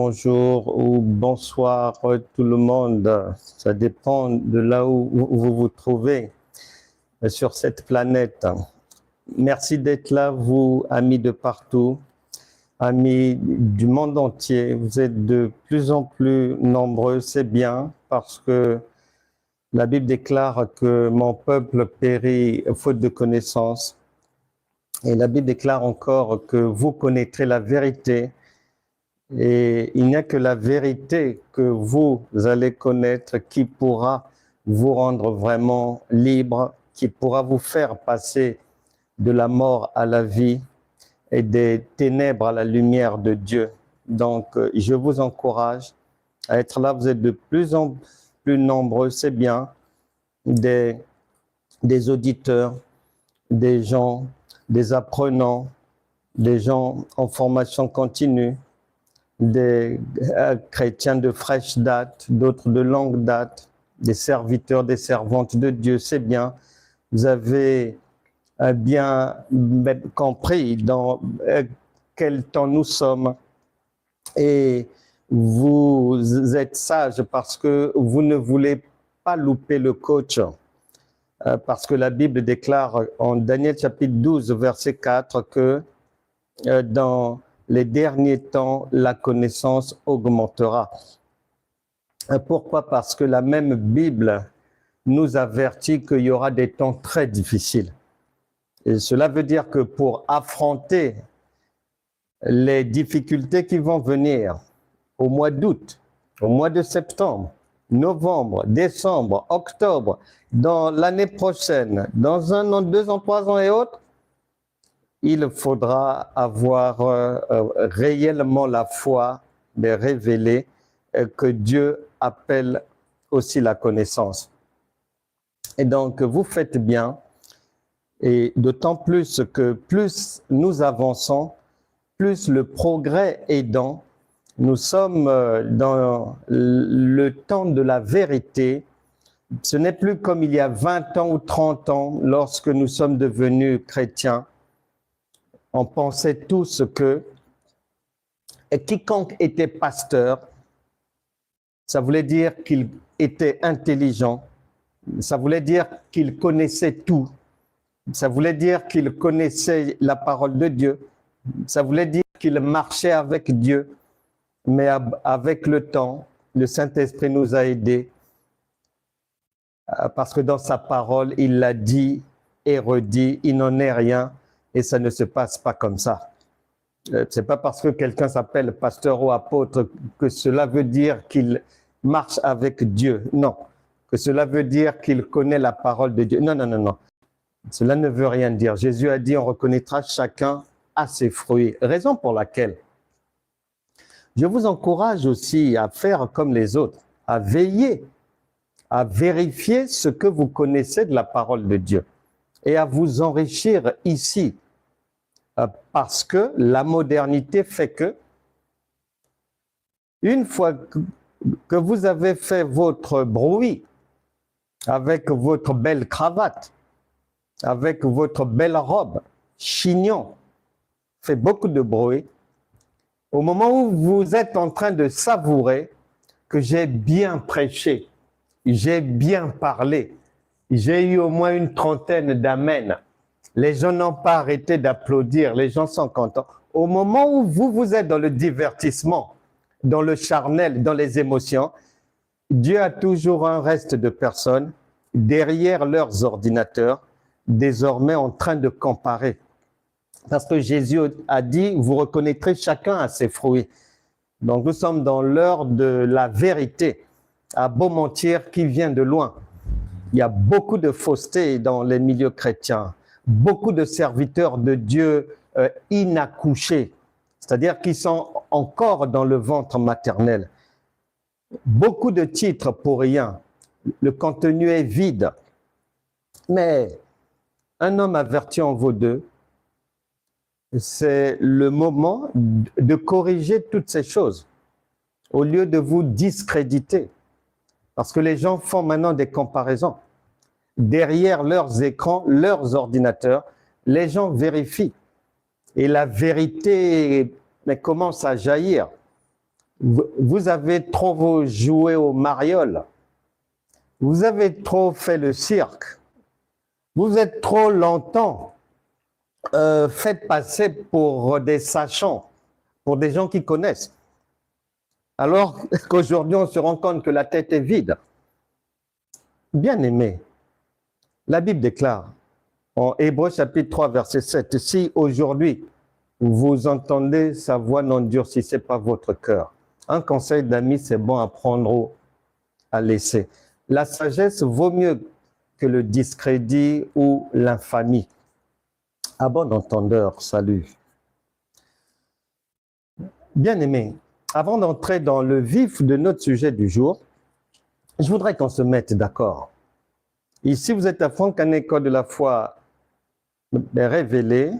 bonjour ou bonsoir tout le monde. Ça dépend de là où vous vous trouvez sur cette planète. Merci d'être là, vous, amis de partout, amis du monde entier. Vous êtes de plus en plus nombreux, c'est bien, parce que la Bible déclare que mon peuple périt faute de connaissance. Et la Bible déclare encore que vous connaîtrez la vérité. Et il n'y a que la vérité que vous allez connaître qui pourra vous rendre vraiment libre, qui pourra vous faire passer de la mort à la vie et des ténèbres à la lumière de Dieu. Donc, je vous encourage à être là. Vous êtes de plus en plus nombreux, c'est bien, des auditeurs, des gens, des apprenants, des gens en formation continue, des chrétiens de fraîche date, d'autres de longue date, des serviteurs, des servantes de Dieu, c'est bien. Vous avez bien compris dans quel temps nous sommes et vous êtes sages parce que vous ne voulez pas louper le coach. Parce que la Bible déclare en Daniel chapitre 12, verset 4 que dans les derniers temps, la connaissance augmentera. Pourquoi? Parce que la même Bible nous avertit qu'il y aura des temps très difficiles. Et cela veut dire que pour affronter les difficultés qui vont venir au mois d'août, au mois de septembre, novembre, décembre, octobre, dans l'année prochaine, dans 1 an, 2 ans, 3 ans et autres, il faudra avoir réellement la foi de révéler que Dieu appelle aussi la connaissance. Et donc, vous faites bien, et d'autant plus que plus nous avançons, plus le progrès aidant, nous sommes dans le temps de la vérité. Ce n'est plus comme il y a 20 ans ou 30 ans, lorsque nous sommes devenus chrétiens. On pensait tous que quiconque était pasteur, ça voulait dire qu'il était intelligent, ça voulait dire qu'il connaissait tout, ça voulait dire qu'il connaissait la parole de Dieu, ça voulait dire qu'il marchait avec Dieu. Mais avec le temps, le Saint-Esprit nous a aidés parce que dans sa parole, il l'a dit et redit, il n'en est rien. Et ça ne se passe pas comme ça. C'est pas parce que quelqu'un s'appelle pasteur ou apôtre que cela veut dire qu'il marche avec Dieu. Non. Que cela veut dire qu'il connaît la parole de Dieu. Non, non, non, non. Cela ne veut rien dire. Jésus a dit, on reconnaîtra chacun à ses fruits. Raison pour laquelle je vous encourage aussi à faire comme les autres, à veiller, à vérifier ce que vous connaissez de la parole de Dieu et à vous enrichir ici. Parce que la modernité fait que, une fois que vous avez fait votre bruit avec votre belle cravate, avec votre belle robe, chignon, fait beaucoup de bruit, au moment où vous êtes en train de savourer que j'ai bien prêché, j'ai bien parlé, j'ai eu au moins une trentaine d'amen, les gens n'ont pas arrêté d'applaudir, les gens sont contents. Au moment où vous êtes dans le divertissement, dans le charnel, dans les émotions, Dieu a toujours un reste de personnes derrière leurs ordinateurs, désormais en train de comparer. Parce que Jésus a dit, vous reconnaîtrez chacun à ses fruits. Donc nous sommes dans l'heure de la vérité, à beau mentir qui vient de loin. Il y a beaucoup de fausseté dans les milieux chrétiens. Beaucoup de serviteurs de Dieu inaccouchés, c'est-à-dire qui sont encore dans le ventre maternel. Beaucoup de titres pour rien. Le contenu est vide. Mais un homme averti en vaut deux. C'est le moment de corriger toutes ces choses au lieu de vous discréditer. Parce que les gens font maintenant des comparaisons. Derrière leurs écrans, leurs ordinateurs, les gens vérifient. Et la vérité commence à jaillir. Vous avez trop joué au mariole. Vous avez trop fait le cirque. Vous êtes trop longtemps fait passer pour des sachants, pour des gens qui connaissent. Alors qu'aujourd'hui, on se rend compte que la tête est vide. Bien-aimé, la Bible déclare en Hébreux chapitre 3, verset 7, « Si aujourd'hui vous entendez sa voix, n'endurcissez pas votre cœur. » Un conseil d'ami, c'est bon à prendre ou à laisser. La sagesse vaut mieux que le discrédit ou l'infamie. À bon entendeur, salut. Bien-aimé, avant d'entrer dans le vif de notre sujet du jour, je voudrais qu'on se mette d'accord. Ici, vous êtes à Fontaine École de la foi révélée.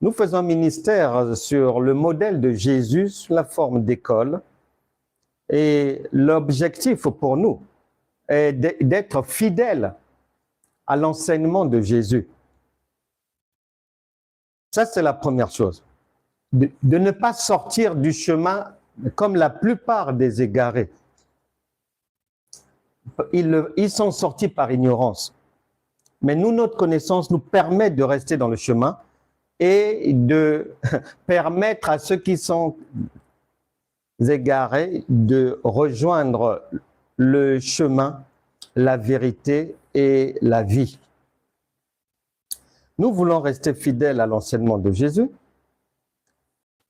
Nous faisons un ministère sur le modèle de Jésus sous la forme d'école. Et l'objectif pour nous est d'être fidèles à l'enseignement de Jésus. Ça, c'est la première chose. De ne pas sortir du chemin comme la plupart des égarés. Ils sont sortis par ignorance. Mais nous, notre connaissance nous permet de rester dans le chemin et de permettre à ceux qui sont égarés de rejoindre le chemin, la vérité et la vie. Nous voulons rester fidèles à l'enseignement de Jésus.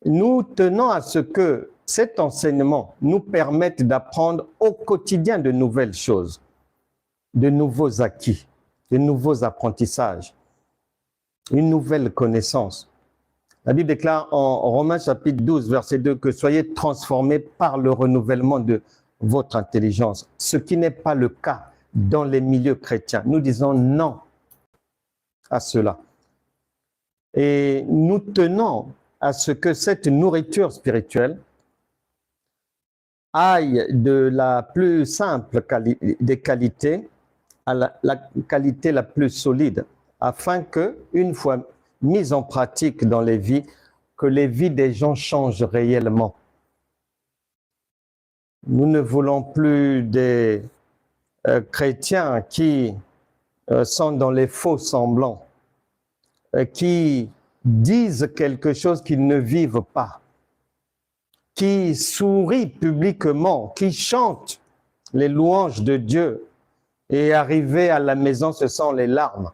Nous tenons à ce que cet enseignement nous permette d'apprendre au quotidien de nouvelles choses, de nouveaux acquis, de nouveaux apprentissages, une nouvelle connaissance. La Bible déclare en Romains chapitre 12, verset 2, que soyez transformés par le renouvellement de votre intelligence, ce qui n'est pas le cas dans les milieux chrétiens. Nous disons non à cela. Et nous tenons à ce que cette nourriture spirituelle aille de la plus simple des qualités à la qualité la plus solide, afin que, une fois mise en pratique dans les vies, que les vies des gens changent réellement. Nous ne voulons plus des chrétiens qui sont dans les faux semblants, qui disent quelque chose qu'ils ne vivent pas, qui sourient publiquement, qui chantent les louanges de Dieu et arrivés à la maison, ce sont les larmes.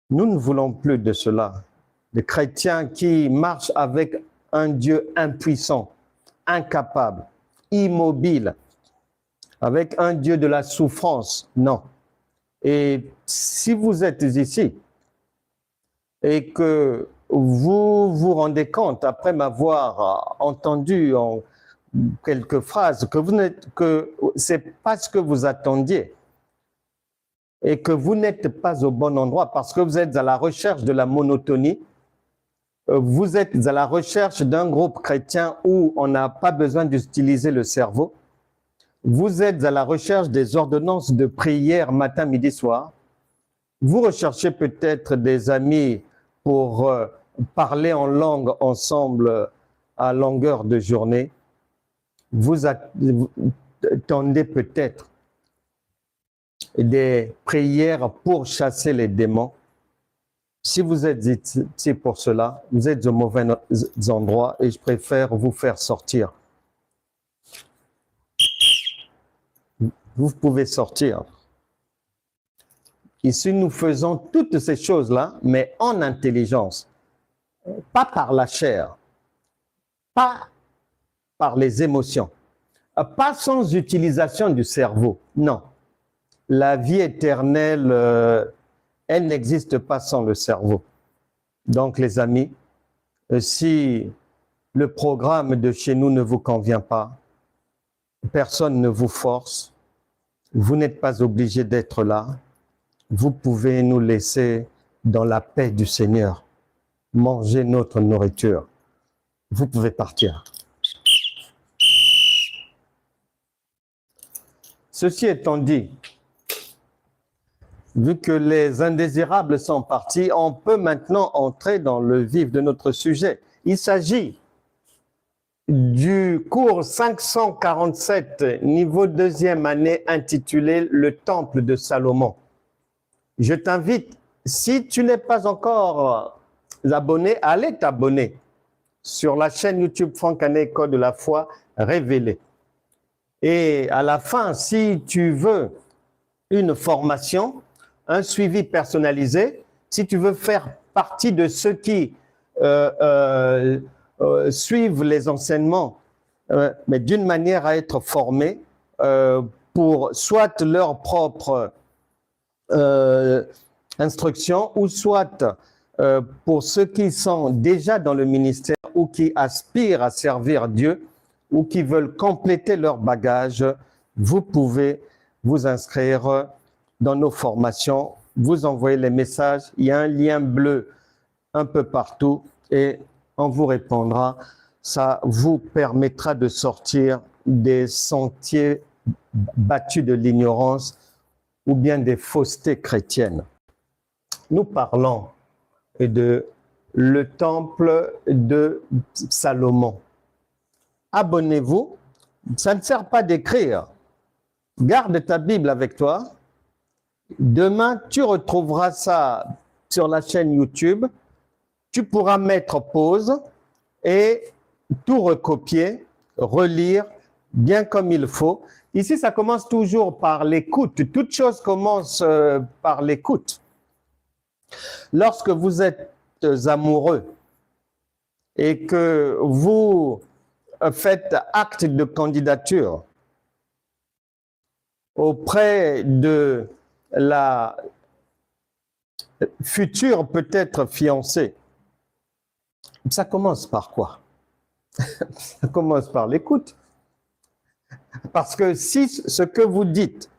Nous ne voulons plus de cela. Des chrétiens qui marchent avec un Dieu impuissant, incapable, immobile, avec un Dieu de la souffrance. Non. Et si vous êtes ici et que vous vous rendez compte, après m'avoir entendu en quelques phrases, que ce n'est pas ce que vous attendiez et que vous n'êtes pas au bon endroit parce que vous êtes à la recherche de la monotonie, vous êtes à la recherche d'un groupe chrétien où on n'a pas besoin d'utiliser le cerveau, vous êtes à la recherche des ordonnances de prière matin, midi, soir, vous recherchez peut-être des amis pour parler en langue ensemble à longueur de journée, vous attendez peut-être des prières pour chasser les démons. Si vous êtes ici pour cela, vous êtes au mauvais endroit et je préfère vous faire sortir. Vous pouvez sortir. Ici, nous faisons toutes ces choses-là, mais en intelligence. Pas par la chair, pas par les émotions, pas sans utilisation du cerveau. Non. La vie éternelle, elle n'existe pas sans le cerveau. Donc, les amis, si le programme de chez nous ne vous convient pas, personne ne vous force, vous n'êtes pas obligé d'être là, vous pouvez nous laisser dans la paix du Seigneur, manger notre nourriture. Vous pouvez partir. Ceci étant dit, vu que les indésirables sont partis, on peut maintenant entrer dans le vif de notre sujet. Il s'agit du cours 547, niveau deuxième année, intitulé « Le Temple de Salomon ». Je t'invite, si tu n'es pas encore abonné, à aller t'abonner sur la chaîne YouTube Franck Ané, École de la foi révélée. Et à la fin, si tu veux une formation, un suivi personnalisé, si tu veux faire partie de ceux qui suivent les enseignements, mais d'une manière à être formés pour soit leur propre instruction ou soit pour ceux qui sont déjà dans le ministère ou qui aspirent à servir Dieu ou qui veulent compléter leur bagage, vous pouvez vous inscrire dans nos formations, vous envoyez les messages, il y a un lien bleu un peu partout et on vous répondra. Ça vous permettra de sortir des sentiers battus de l'ignorance ou bien des faussetés chrétiennes. Nous parlons de le temple de Salomon. Abonnez-vous, ça ne sert pas d'écrire. Garde ta Bible avec toi. Demain, tu retrouveras ça sur la chaîne YouTube. Tu pourras mettre pause et tout recopier, relire bien comme il faut. Ici, ça commence toujours par l'écoute. Toute chose commence par l'écoute. Lorsque vous êtes amoureux et que vous faites acte de candidature auprès de la future peut-être fiancée, ça commence par quoi? Ça commence par l'écoute. Parce que si ce que vous dites,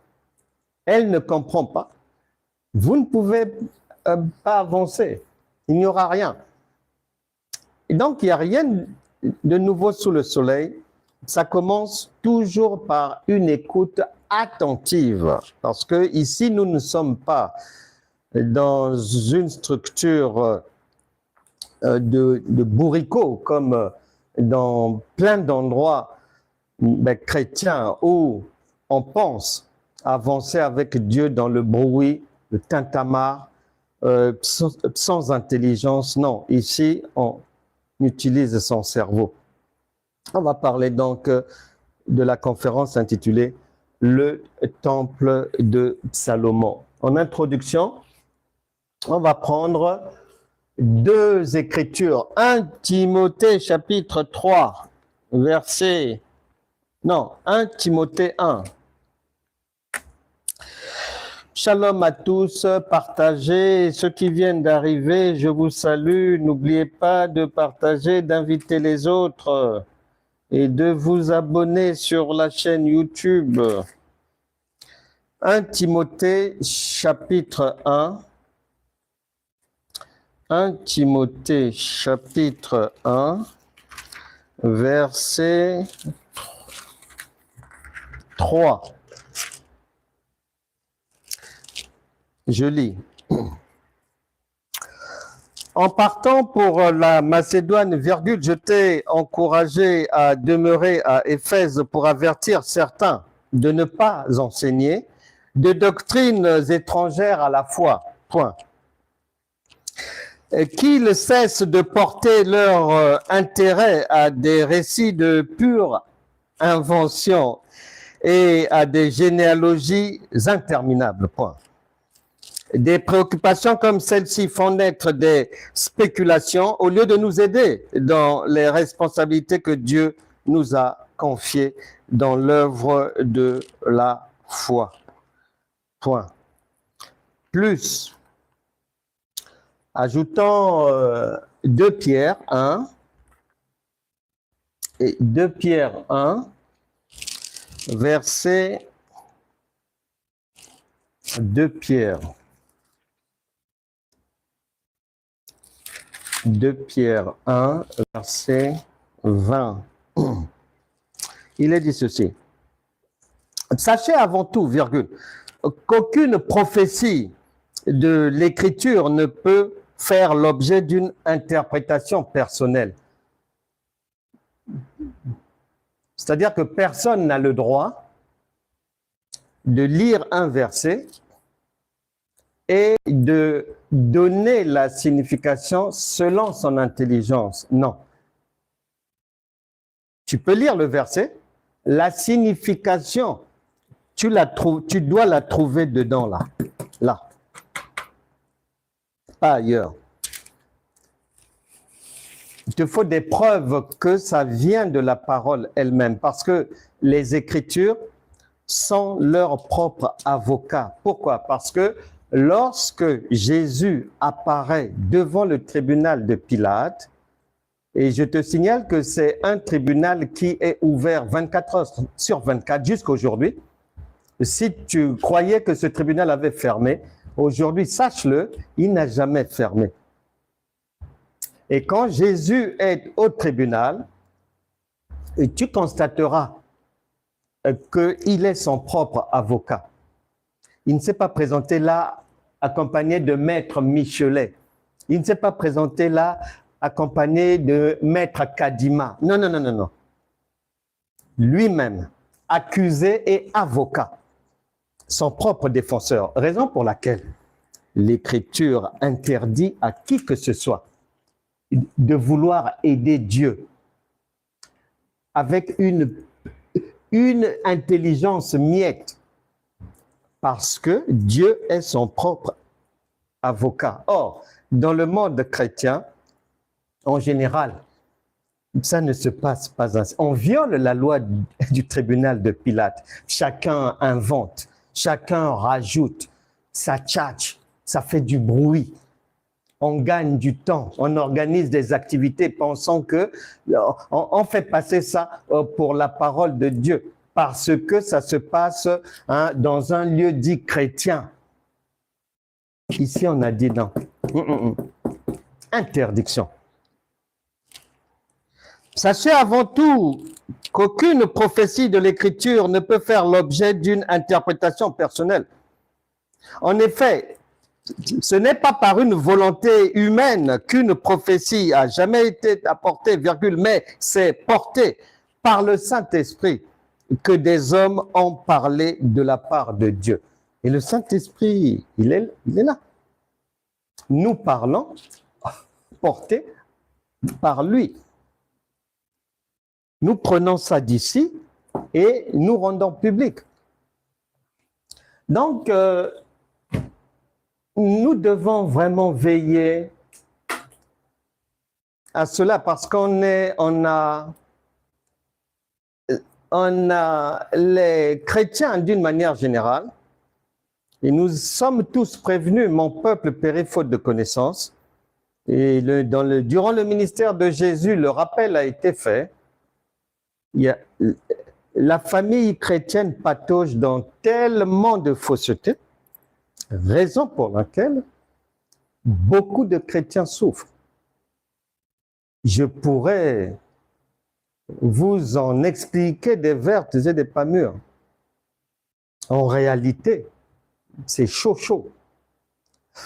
elle ne comprend pas, vous ne pouvez pas avancer. Il n'y aura rien. Et donc, il n'y a rien de nouveau sous le soleil. Ça commence toujours par une écoute attentive. Parce que ici, nous ne sommes pas dans une structure de bourricot, comme dans plein d'endroits chrétiens où on pense avancer avec Dieu dans le bruit, le tintamarre, sans intelligence. Non, ici, on utilise son cerveau. On va parler donc de la conférence intitulée « Le Temple de Salomon ». En introduction, on va prendre deux écritures. 1 Timothée chapitre 3, verset... Non, 1 Timothée 1. Shalom à tous, partagez. Ceux qui viennent d'arriver, je vous salue. N'oubliez pas de partager, d'inviter les autres et de vous abonner sur la chaîne YouTube. 1 Timothée chapitre 1. 1 Timothée chapitre 1, verset 3. Je lis. En partant pour la Macédoine, virgule, je t'ai encouragé à demeurer à Éphèse pour avertir certains de ne pas enseigner de doctrines étrangères à la foi. Point. Qu'ils cessent de porter leur intérêt à des récits de pure invention et à des généalogies interminables. Point. Des préoccupations comme celle-ci font naître des spéculations au lieu de nous aider dans les responsabilités que Dieu nous a confiées dans l'œuvre de la foi. Point. Plus, ajoutons 2 Pierre 1 et 2 Pierre 1, verset 2 Pierre. 2 Pierre 1, verset 20. Il est dit ceci. Sachez avant tout, virgule, qu'aucune prophétie de l'Écriture ne peut faire l'objet d'une interprétation personnelle. C'est-à-dire que personne n'a le droit de lire un verset et de donner la signification selon son intelligence. Non. Tu peux lire le verset, la signification, tu dois la trouver dedans, là, pas ailleurs. Il te faut des preuves que ça vient de la parole elle-même, parce que les Écritures sont leur propre avocat. Pourquoi? Parce que lorsque Jésus apparaît devant le tribunal de Pilate, et je te signale que c'est un tribunal qui est ouvert 24 heures sur 24 jusqu'à aujourd'hui. Si tu croyais que ce tribunal avait fermé, aujourd'hui, sache-le, il n'a jamais fermé. Et quand Jésus est au tribunal, tu constateras qu'il est son propre avocat. Il ne s'est pas présenté là accompagné de maître Michelet. Il ne s'est pas présenté là accompagné de maître Kadima. Non, non, non, non, non. Lui-même, accusé et avocat, son propre défenseur. Raison pour laquelle l'Écriture interdit à qui que ce soit de vouloir aider Dieu avec une intelligence miette, parce que Dieu est son propre avocat. Or, dans le monde chrétien, en général, ça ne se passe pas ainsi. On viole la loi du tribunal de Pilate. Chacun invente, chacun rajoute, ça tchatche, ça fait du bruit. On gagne du temps, on organise des activités pensant que on fait passer ça pour la parole de Dieu parce que ça se passe dans un lieu dit chrétien. Ici, on a dit non. Interdiction. Sachez avant tout qu'aucune prophétie de l'Écriture ne peut faire l'objet d'une interprétation personnelle. En effet, ce n'est pas par une volonté humaine qu'une prophétie a jamais été apportée, mais c'est porté par le Saint-Esprit que des hommes ont parlé de la part de Dieu. Et le Saint-Esprit, il est là. Nous parlons porté par lui. Nous prenons ça d'ici et nous rendons public. Donc, nous devons vraiment veiller à cela parce qu'on a les chrétiens d'une manière générale, et nous sommes tous prévenus, mon peuple périt faute de connaissance. Et durant le ministère de Jésus, le rappel a été fait. La famille chrétienne patauge dans tellement de fausseté, raison pour laquelle beaucoup de chrétiens souffrent. Je pourrais vous en expliquer des vertes et des pas mûres. En réalité, c'est chaud, chaud.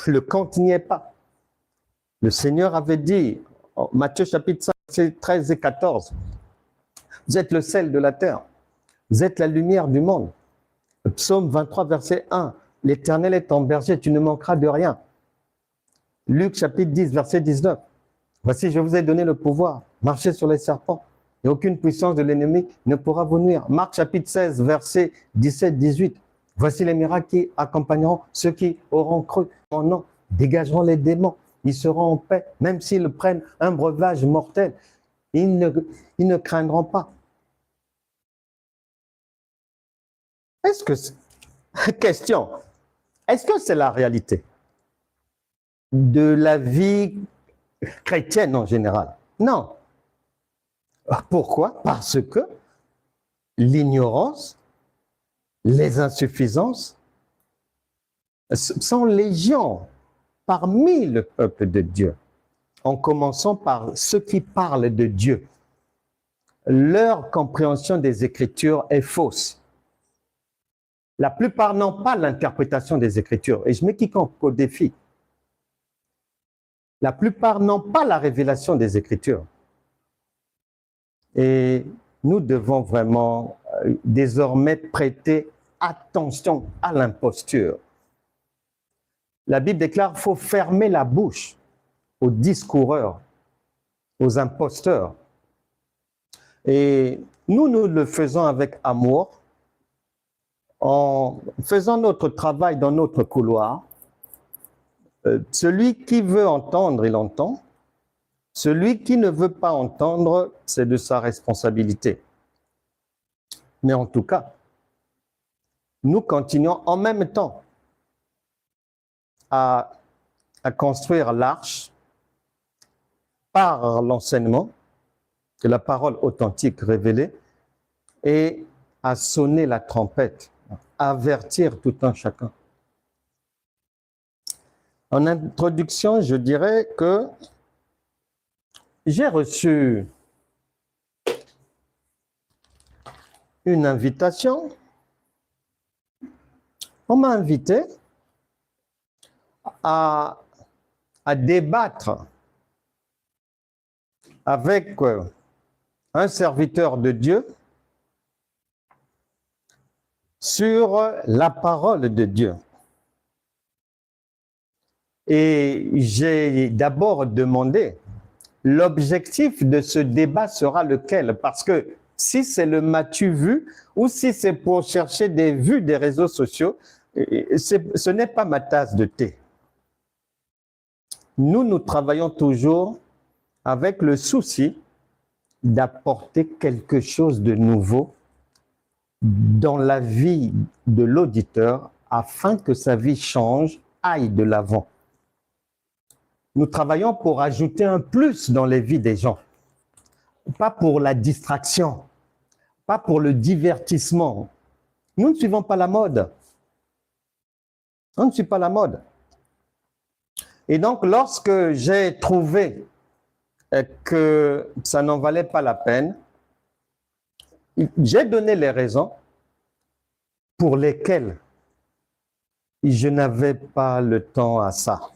Le compte n'y est pas. Le Seigneur avait dit, en Matthieu chapitre 5, versets 13 et 14, vous êtes le sel de la terre, vous êtes la lumière du monde. Psaume 23, verset 1, l'Éternel est ton berger, tu ne manqueras de rien. Luc chapitre 10, verset 19, voici, je vous ai donné le pouvoir, marchez sur les serpents, et aucune puissance de l'ennemi ne pourra vous nuire. Marc chapitre 16, verset 17-18, voici les miracles qui accompagneront ceux qui auront cru en nom, dégageront les démons, ils seront en paix, même s'ils prennent un breuvage mortel, ils ne craindront pas. Question, est-ce que c'est la réalité de la vie chrétienne en général? Non. Pourquoi? Parce que l'ignorance, les insuffisances sont légion parmi le peuple de Dieu, en commençant par ceux qui parlent de Dieu. Leur compréhension des Écritures est fausse. La plupart n'ont pas l'interprétation des Écritures, et je mets quiconque au défi. La plupart n'ont pas la révélation des Écritures. Et nous devons vraiment désormais prêter attention à l'imposture. La Bible déclare qu'il faut fermer la bouche aux discoureurs, aux imposteurs. Et nous le faisons avec amour, en faisant notre travail dans notre couloir. Celui qui veut entendre, il entend. Celui qui ne veut pas entendre, c'est de sa responsabilité. Mais en tout cas, nous continuons en même temps à construire l'arche par l'enseignement de la parole authentique révélée et à sonner la trompette, à avertir tout un chacun. En introduction, je dirais que j'ai reçu une invitation. On m'a invité à débattre avec un serviteur de Dieu sur la parole de Dieu. Et j'ai d'abord demandé, l'objectif de ce débat sera lequel? Parce que si c'est le m'as-tu vu ou si c'est pour chercher des vues des réseaux sociaux, ce n'est pas ma tasse de thé. Nous travaillons toujours avec le souci d'apporter quelque chose de nouveau dans la vie de l'auditeur afin que sa vie change, aille de l'avant. Nous travaillons pour ajouter un plus dans les vies des gens, pas pour la distraction, pas pour le divertissement. Nous ne suivons pas la mode. On ne suit pas la mode. Et donc, lorsque j'ai trouvé que ça n'en valait pas la peine, j'ai donné les raisons pour lesquelles je n'avais pas le temps à ça.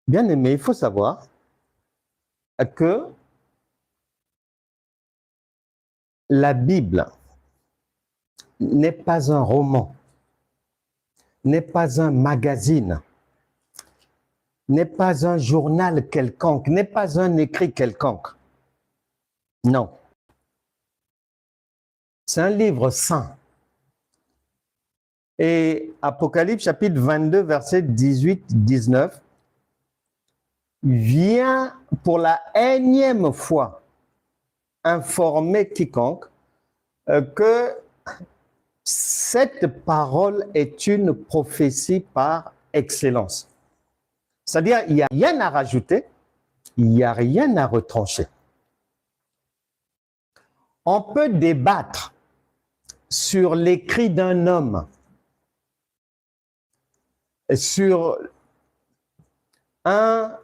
Bien aimé, il faut savoir que la Bible n'est pas un roman, n'est pas un magazine, n'est pas un journal quelconque, n'est pas un écrit quelconque. Non. C'est un livre saint. Et Apocalypse chapitre 22, verset 18-19, vient pour la énième fois informer quiconque que cette parole est une prophétie par excellence. C'est-à-dire, il n'y a rien à rajouter, il n'y a rien à retrancher. On peut débattre sur l'écrit d'un homme, sur un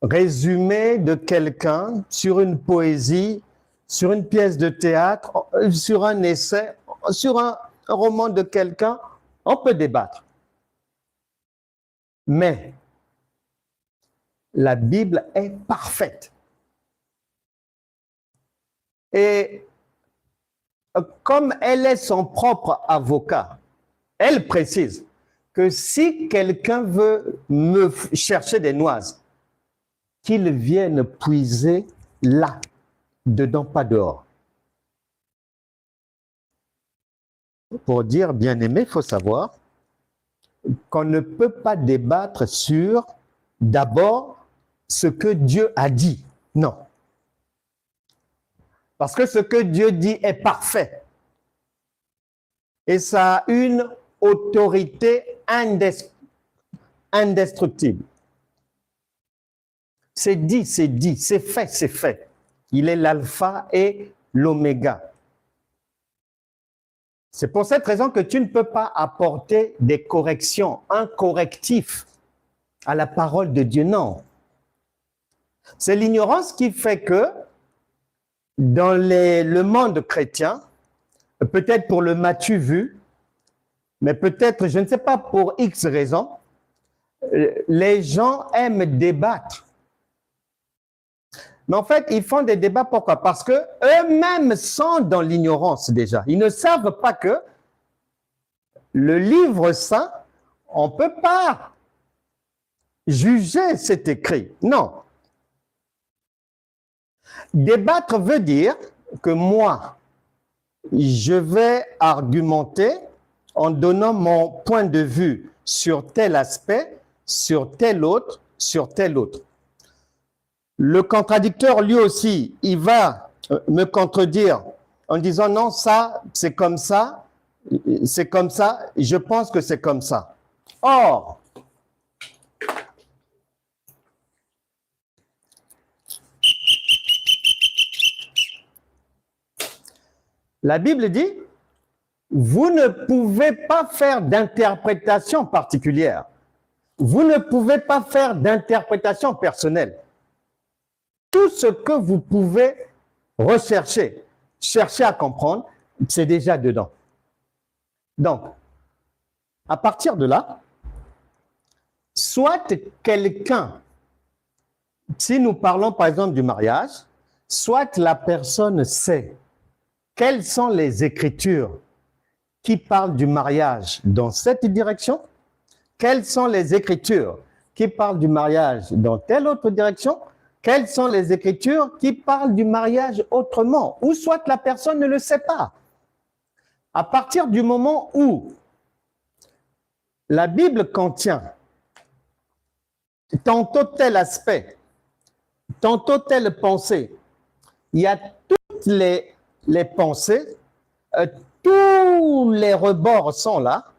résumé de quelqu'un, sur une poésie, sur une pièce de théâtre, sur un essai, sur un roman de quelqu'un, on peut débattre. Mais la Bible est parfaite. Et comme elle est son propre avocat, elle précise que si quelqu'un veut me chercher des noises, qu'il vienne puiser là, dedans, pas dehors. Pour dire, bien aimé, il faut savoir qu'on ne peut pas débattre sur, d'abord, ce que Dieu a dit. Non. Parce que ce que Dieu dit est parfait. Et ça a une autorité indestructible. C'est dit, c'est fait, c'est fait. Il est l'alpha et l'oméga. C'est pour cette raison que tu ne peux pas apporter des corrections, un correctif à la parole de Dieu, non. C'est l'ignorance qui fait que dans le monde chrétien, peut-être pour le m'as-tu vu, mais peut-être, je ne sais pas, pour X raisons, les gens aiment débattre. Mais en fait, ils font des débats, pourquoi? Parce qu'eux-mêmes sont dans l'ignorance déjà. Ils ne savent pas que le livre saint, on ne peut pas juger cet écrit. Non. Débattre veut dire que moi, je vais argumenter en donnant mon point de vue sur tel aspect, sur tel autre, sur tel autre. Le contradicteur, lui aussi, il va me contredire en disant non, ça, c'est comme ça, je pense que c'est comme ça. Or, la Bible dit, vous ne pouvez pas faire d'interprétation particulière. Vous ne pouvez pas faire d'interprétation personnelle. Tout ce que vous pouvez rechercher, chercher à comprendre, c'est déjà dedans. Donc, à partir de là, soit quelqu'un, si nous parlons par exemple du mariage, soit la personne sait quelles sont les écritures qui parlent du mariage dans cette direction, quelles sont les écritures qui parlent du mariage dans telle autre direction, quelles sont les écritures qui parlent du mariage autrement, ou soit la personne ne le sait pas. À partir du moment où la Bible contient tantôt tel aspect, tantôt telle pensée, il y a toutes les pensées, tous les rebords sont là,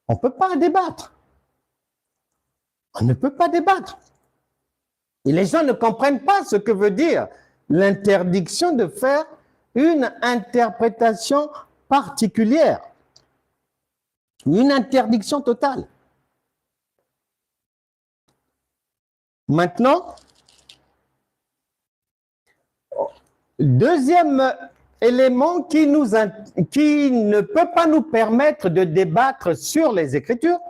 on ne peut pas débattre. On ne peut pas débattre. Et les gens ne comprennent pas ce que veut dire l'interdiction de faire une interprétation particulière. Une interdiction totale. Maintenant, deuxième élément qui ne peut pas nous permettre de débattre sur les Écritures,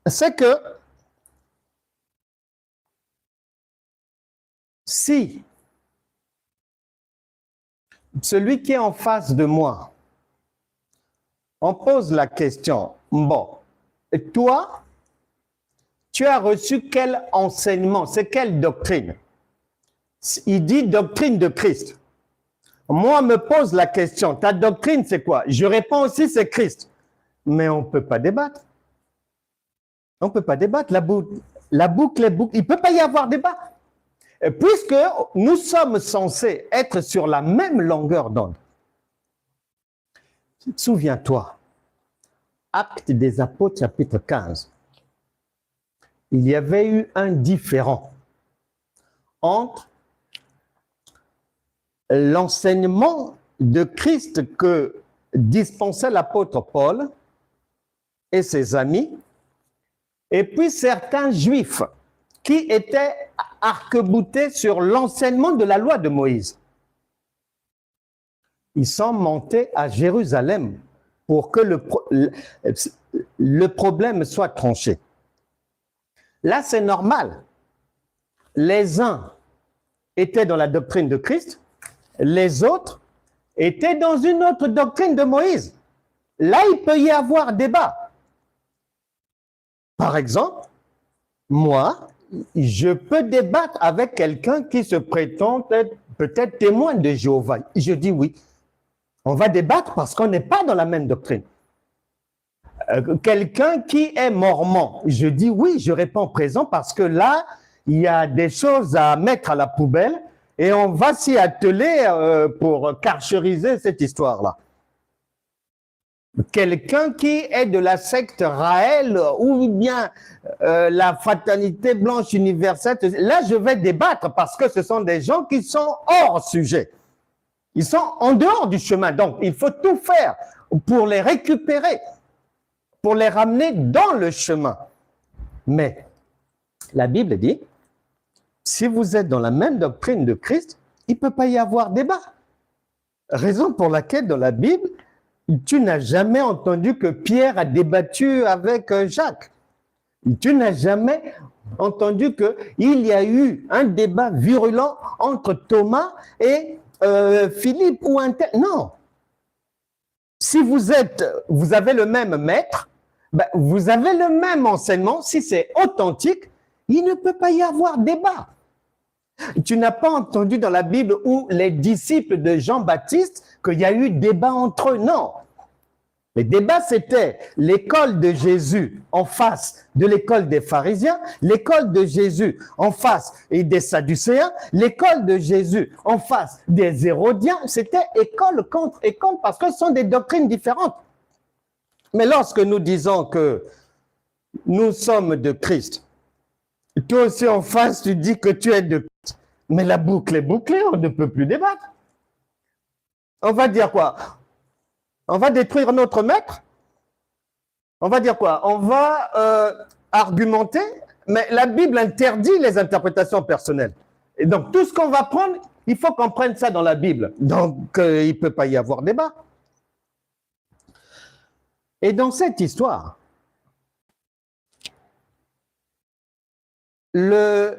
c'est que si celui qui est en face de moi, on pose la question, bon, toi, tu as reçu quel enseignement, c'est quelle doctrine? Il dit doctrine de Christ. Moi, on me pose la question, ta doctrine, c'est quoi? Je réponds aussi, c'est Christ. Mais on ne peut pas débattre. On ne peut pas débattre. La boucle est boucle. Il ne peut pas y avoir débat. Puisque nous sommes censés être sur la même longueur d'onde. Souviens-toi, Actes des Apôtres, chapitre 15. Il y avait eu un différend entre l'enseignement de Christ que dispensait l'apôtre Paul et ses amis, et puis certains juifs qui étaient arc-boutés sur l'enseignement de la loi de Moïse. Ils sont montés à Jérusalem pour que le problème soit tranché. Là, c'est normal. Les uns étaient dans la doctrine de Christ, les autres étaient dans une autre doctrine de Moïse. Là, il peut y avoir débat. Par exemple, moi, je peux débattre avec quelqu'un qui se prétend être peut-être témoin de Jéhovah. Je dis oui. On va débattre parce qu'on n'est pas dans la même doctrine. Quelqu'un qui est mormon, je dis oui, je réponds présent parce que là, il y a des choses à mettre à la poubelle et on va s'y atteler pour carchériser cette histoire-là. Quelqu'un qui est de la secte Raël ou bien la fraternité blanche universelle, là je vais débattre parce que ce sont des gens qui sont hors sujet. Ils sont en dehors du chemin, donc il faut tout faire pour les récupérer, pour les ramener dans le chemin. Mais la Bible dit, si vous êtes dans la même doctrine de Christ, il ne peut pas y avoir débat. Raison pour laquelle dans la Bible, tu n'as jamais entendu que Pierre a débattu avec Jacques. Tu n'as jamais entendu qu'il y a eu un débat virulent entre Thomas et Philippe ou un tel. Non. Si vous avez le même maître, ben, vous avez le même enseignement. Si c'est authentique, il ne peut pas y avoir débat. Tu n'as pas entendu dans la Bible où les disciples de Jean-Baptiste qu'il y a eu débat entre eux. Non. Les débats, c'était l'école de Jésus en face de l'école des pharisiens, l'école de Jésus en face des sadducéens, l'école de Jésus en face des hérodiens. C'était école contre école parce que ce sont des doctrines différentes. Mais lorsque nous disons que nous sommes de Christ, toi aussi en face, tu dis que tu es de Christ. Mais la boucle est bouclée, on ne peut plus débattre. On va dire quoi? On va détruire notre maître? On va dire quoi? On va argumenter, mais la Bible interdit les interprétations personnelles. Et donc, tout ce qu'on va prendre, il faut qu'on prenne ça dans la Bible. Donc, il ne peut pas y avoir débat. Et dans cette histoire, le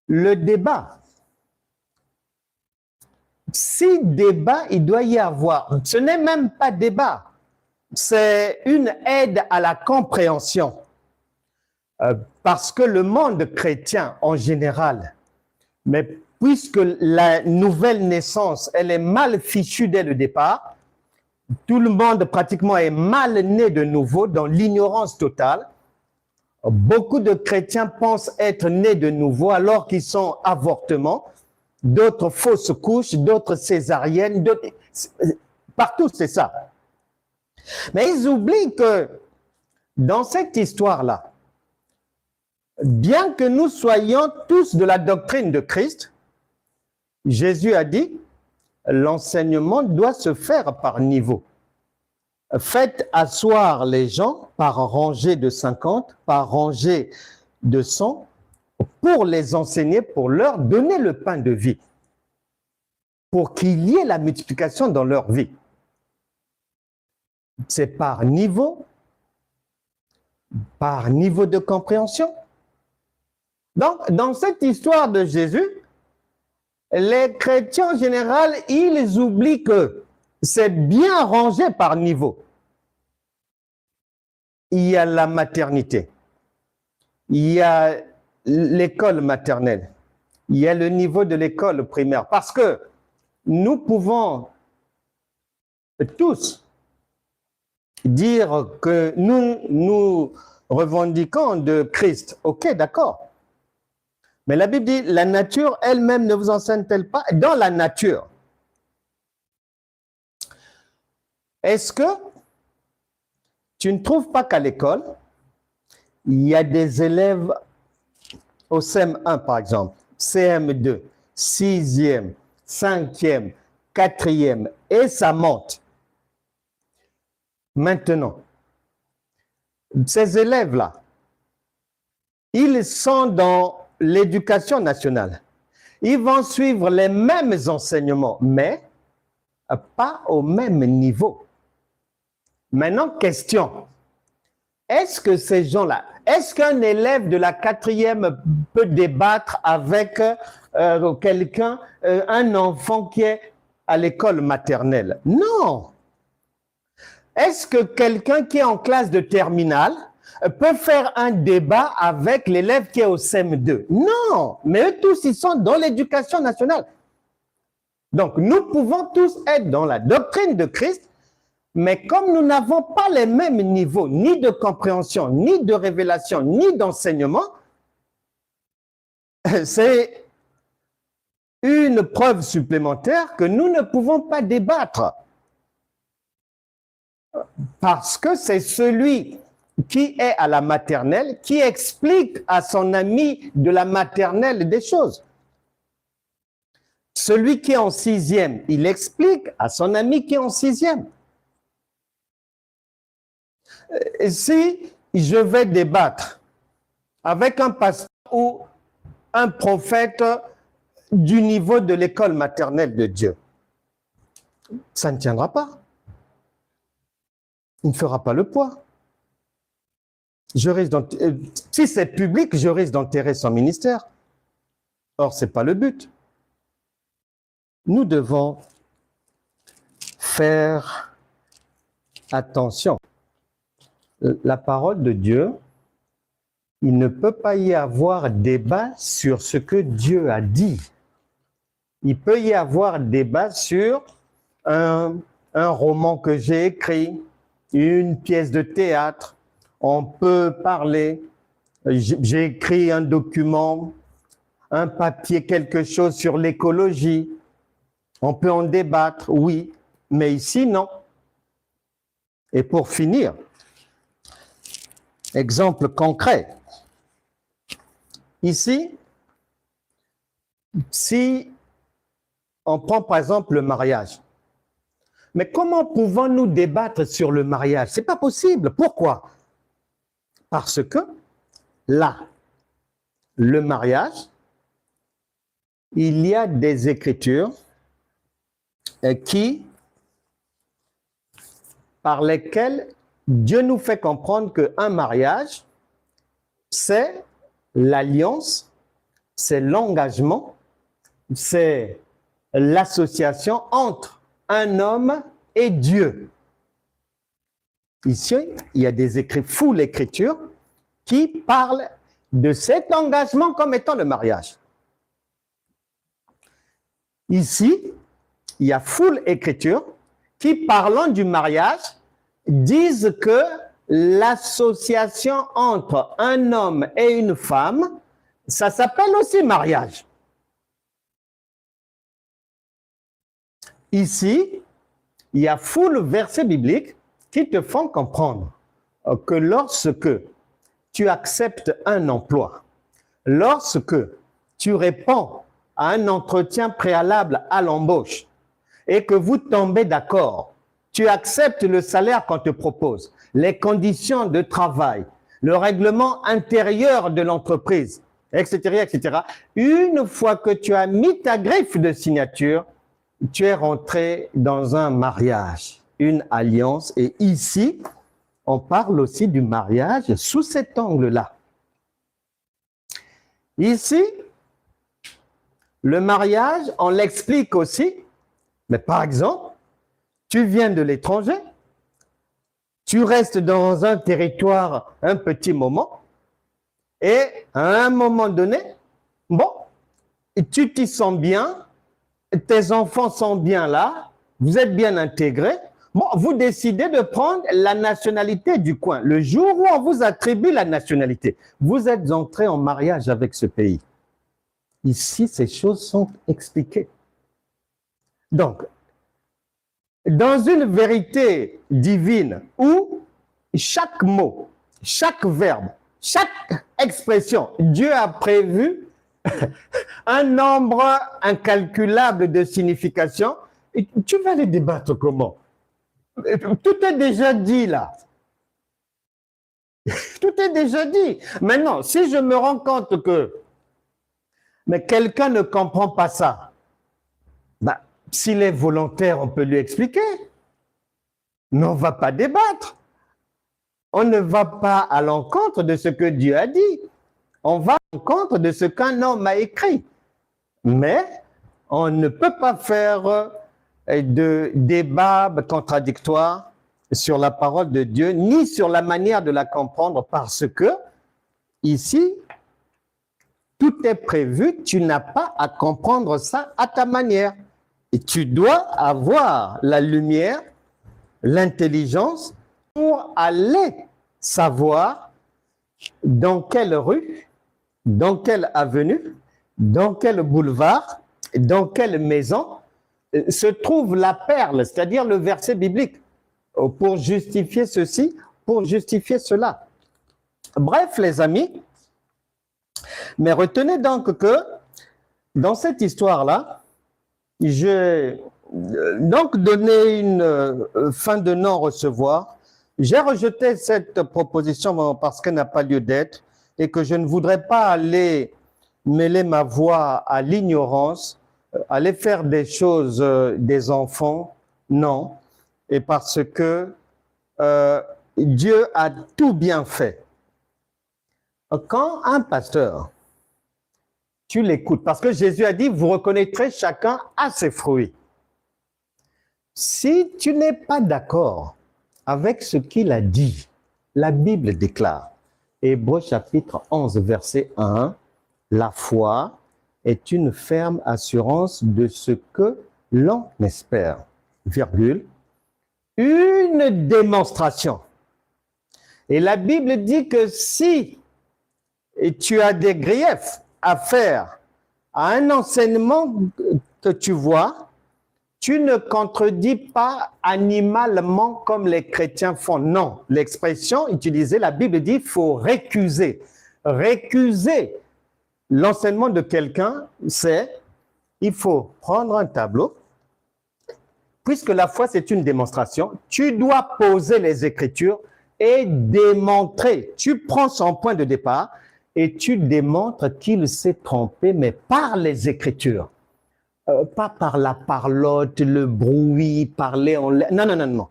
débat, si débat, il doit y avoir, ce n'est même pas débat, c'est une aide à la compréhension. Parce que le monde chrétien en général, mais puisque la nouvelle naissance, elle est mal fichue dès le départ, tout le monde pratiquement est mal né de nouveau dans l'ignorance totale. Beaucoup de chrétiens pensent être nés de nouveau alors qu'ils sont avortements. D'autres fausses couches, d'autres césariennes, partout c'est ça. Mais ils oublient que dans cette histoire-là, bien que nous soyons tous de la doctrine de Christ, Jésus a dit, l'enseignement doit se faire par niveau. Faites asseoir les gens par rangée de 50, par rangée de 100, pour les enseigner, pour leur donner le pain de vie, pour qu'il y ait la multiplication dans leur vie. C'est par niveau de compréhension. Donc, dans cette histoire de Jésus, les chrétiens en général, ils oublient que c'est bien rangé par niveau. Il y a la maternité, il y a l'école maternelle, il y a le niveau de l'école primaire. Parce que nous pouvons tous dire que nous revendiquons de Christ. Ok, d'accord. Mais la Bible dit, la nature elle-même ne vous enseigne-t-elle pas? Dans la nature, est-ce que tu ne trouves pas qu'à l'école, il y a des élèves au CM1 par exemple, CM2, 6e, 5e, 4e, et ça monte. Maintenant, ces élèves-là, ils sont dans l'éducation nationale. Ils vont suivre les mêmes enseignements, mais pas au même niveau. Maintenant, question. Est-ce que ces gens-là, est-ce qu'un élève de la 4e peut débattre avec quelqu'un, un enfant qui est à l'école maternelle? Non. Est-ce que quelqu'un qui est en classe de terminale peut faire un débat avec l'élève qui est au CM2? Non, mais eux tous, ils sont dans l'éducation nationale. Donc, nous pouvons tous être dans la doctrine de Christ, mais comme nous n'avons pas les mêmes niveaux, ni de compréhension, ni de révélation, ni d'enseignement, c'est une preuve supplémentaire que nous ne pouvons pas débattre. Parce que c'est celui qui est à la maternelle qui explique à son ami de la maternelle des choses. Celui qui est en 6e, il explique à son ami qui est en 6e. Si je vais débattre avec un pasteur ou un prophète du niveau de l'école maternelle de Dieu, ça ne tiendra pas. Il ne fera pas le poids. Si c'est public, je risque d'enterrer son ministère. Or, ce n'est pas le but. Nous devons faire attention. La parole de Dieu, il ne peut pas y avoir débat sur ce que Dieu a dit. Il peut y avoir débat sur un roman que j'ai écrit, une pièce de théâtre. On peut parler, j'ai écrit un document, un papier, quelque chose sur l'écologie. On peut en débattre, oui, mais ici, non. Et pour finir, exemple concret. Ici, si on prend par exemple le mariage, mais comment pouvons-nous débattre sur le mariage? Ce n'est pas possible. Pourquoi? Parce que là, le mariage, il y a des écritures par lesquelles Dieu nous fait comprendre qu'un mariage, c'est l'alliance, c'est l'engagement, c'est l'association entre un homme et Dieu. Ici, il y a des full écritures qui parlent de cet engagement comme étant le mariage. Ici, il y a full écriture qui, parlant du mariage, disent que l'association entre un homme et une femme, ça s'appelle aussi mariage. Ici, il y a full versets bibliques qui te font comprendre que lorsque tu acceptes un emploi, lorsque tu réponds à un entretien préalable à l'embauche et que vous tombez d'accord, tu acceptes le salaire qu'on te propose, les conditions de travail, le règlement intérieur de l'entreprise, etc., etc. Une fois que tu as mis ta griffe de signature, tu es rentré dans un mariage, une alliance. Et ici, on parle aussi du mariage sous cet angle-là. Ici, le mariage, on l'explique aussi, mais par exemple, tu viens de l'étranger, tu restes dans un territoire un petit moment, et à un moment donné, bon, tu t'y sens bien, tes enfants sont bien là, vous êtes bien intégrés, bon, vous décidez de prendre la nationalité du coin. Le jour où on vous attribue la nationalité, vous êtes entré en mariage avec ce pays. Ici, ces choses sont expliquées. Donc, dans une vérité divine où chaque mot, chaque verbe, chaque expression, Dieu a prévu un nombre incalculable de significations, et tu vas les débattre comment? Tout est déjà dit là. Tout est déjà dit. Maintenant, si je me rends compte que mais quelqu'un ne comprend pas ça, ben, s'il est volontaire, on peut lui expliquer. Mais on ne va pas débattre. On ne va pas à l'encontre de ce que Dieu a dit. On va à l'encontre de ce qu'un homme a écrit. Mais on ne peut pas faire de débat contradictoire sur la parole de Dieu, ni sur la manière de la comprendre, parce que ici, tout est prévu, tu n'as pas à comprendre ça à ta manière. Et tu dois avoir la lumière, l'intelligence pour aller savoir dans quelle rue, dans quelle avenue, dans quel boulevard, dans quelle maison se trouve la perle, c'est-à-dire le verset biblique, pour justifier ceci, pour justifier cela. Bref, les amis, mais retenez donc que dans cette histoire-là, j'ai donc donné une fin de non-recevoir. J'ai rejeté cette proposition parce qu'elle n'a pas lieu d'être et que je ne voudrais pas aller mêler ma voix à l'ignorance, aller faire des choses des enfants, non. Et parce que Dieu a tout bien fait. Quand un pasteur, tu l'écoutes, parce que Jésus a dit, vous reconnaîtrez chacun à ses fruits. Si tu n'es pas d'accord avec ce qu'il a dit, la Bible déclare, Hébreux chapitre 11, verset 1, la foi est une ferme assurance de ce que l'on espère, virgule, une démonstration. Et la Bible dit que si tu as des griefs à faire à un enseignement que tu vois, tu ne contredis pas animalement comme les chrétiens font. Non, l'expression utilisée, la Bible dit, il faut récuser. Récuser l'enseignement de quelqu'un, c'est, il faut prendre un tableau, puisque la foi, c'est une démonstration, tu dois poser les Écritures et démontrer. Tu prends son point de départ et tu démontres qu'il s'est trompé, mais par les Écritures. Pas par la parlotte, le bruit, parler en l'air. Non, non, non, non.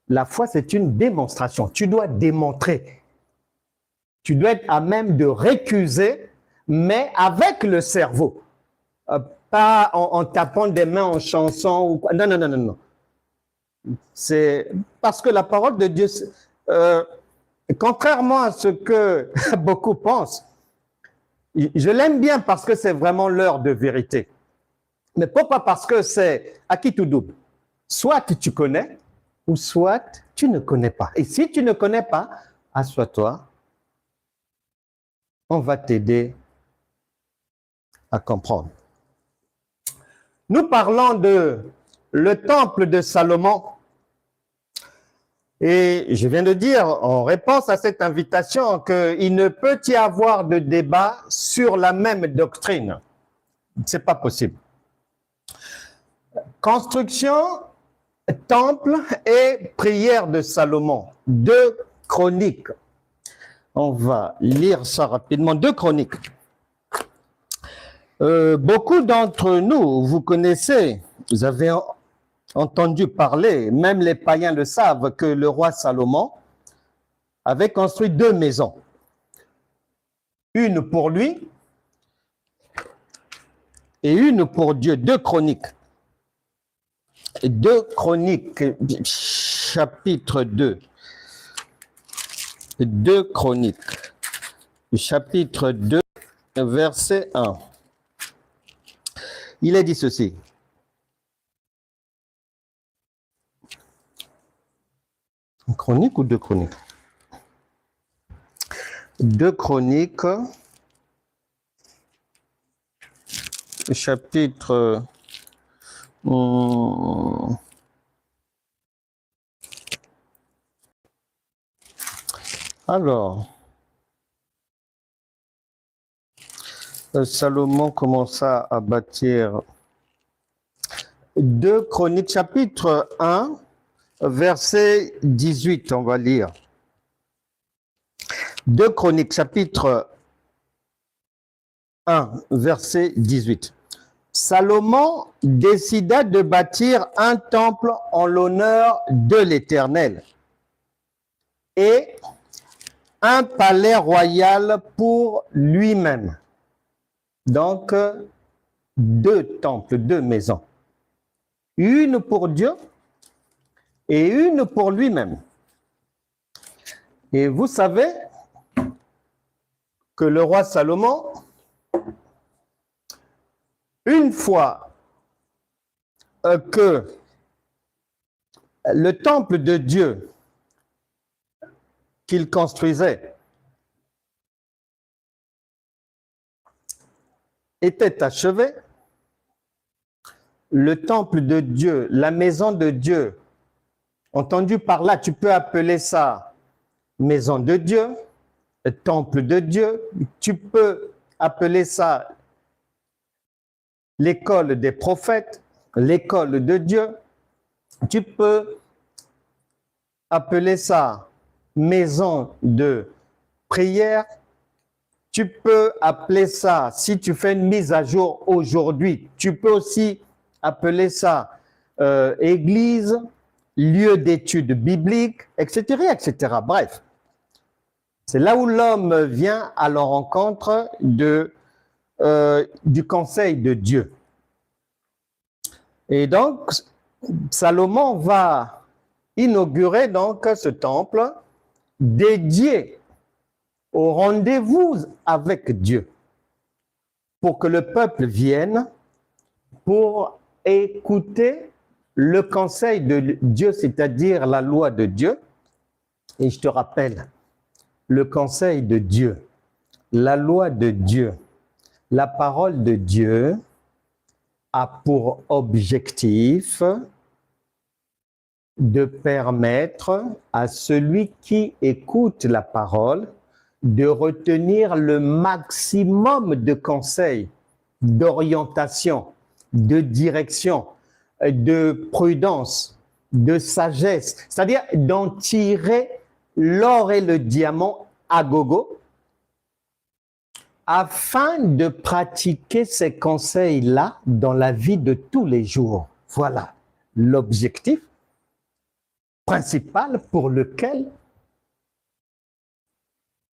La foi, c'est une démonstration. Tu dois démontrer. Tu dois être à même de récuser, mais avec le cerveau. Pas en tapant des mains en chanson ou quoi. Non, non, non, non, non. C'est parce que la parole de Dieu, contrairement à ce que beaucoup pensent, je l'aime bien parce que c'est vraiment l'heure de vérité. Mais pourquoi? Parce que c'est à qui tout double. Soit tu connais, ou soit tu ne connais pas. Et si tu ne connais pas, assois-toi, on va t'aider à comprendre. Nous parlons de le temple de Salomon. Et je viens de dire, en réponse à cette invitation, qu'il ne peut y avoir de débat sur la même doctrine. Ce n'est pas possible. Construction, temple et prière de Salomon. 2 Chroniques. On va lire ça rapidement. 2 Chroniques. Beaucoup d'entre nous, vous connaissez, vous avez entendu parler, même les païens le savent, que le roi Salomon avait construit 2 maisons. Une pour lui et une pour Dieu. 2 Chroniques. 2 Chroniques, chapitre 2. 2 Chroniques, chapitre 2, verset 1. Il est dit ceci. Chronique ou 2 Chroniques? 2 Chroniques, chapitre... Alors, Salomon commença à bâtir 2 Chroniques, chapitre 1, verset 18, on va lire. 2 Chroniques, chapitre 1, verset 18. Salomon décida de bâtir un temple en l'honneur de l'Éternel et un palais royal pour lui-même. Donc, 2 temples, 2 maisons. Une pour Dieu et une pour lui-même. Et vous savez que le roi Salomon, une fois que le temple de Dieu qu'il construisait était achevé, le temple de Dieu, la maison de Dieu, entendu par là, tu peux appeler ça maison de Dieu, temple de Dieu, tu peux appeler ça l'école des prophètes, l'école de Dieu, tu peux appeler ça maison de prière, tu peux appeler ça, si tu fais une mise à jour aujourd'hui, tu peux aussi appeler ça église, lieu d'études bibliques, etc., etc. Bref, C'est là où l'homme vient à la rencontre du conseil de Dieu. Et donc, Salomon va inaugurer donc ce temple dédié au rendez-vous avec Dieu, pour que le peuple vienne pour écouter le conseil de Dieu, c'est-à-dire la loi de Dieu. Et je te rappelle, le conseil de Dieu, la loi de Dieu, la parole de Dieu a pour objectif de permettre à celui qui écoute la parole de retenir le maximum de conseils, d'orientation, de direction, de prudence, de sagesse, c'est-à-dire d'en tirer l'or et le diamant à gogo, afin de pratiquer ces conseils-là dans la vie de tous les jours. Voilà l'objectif principal pour lequel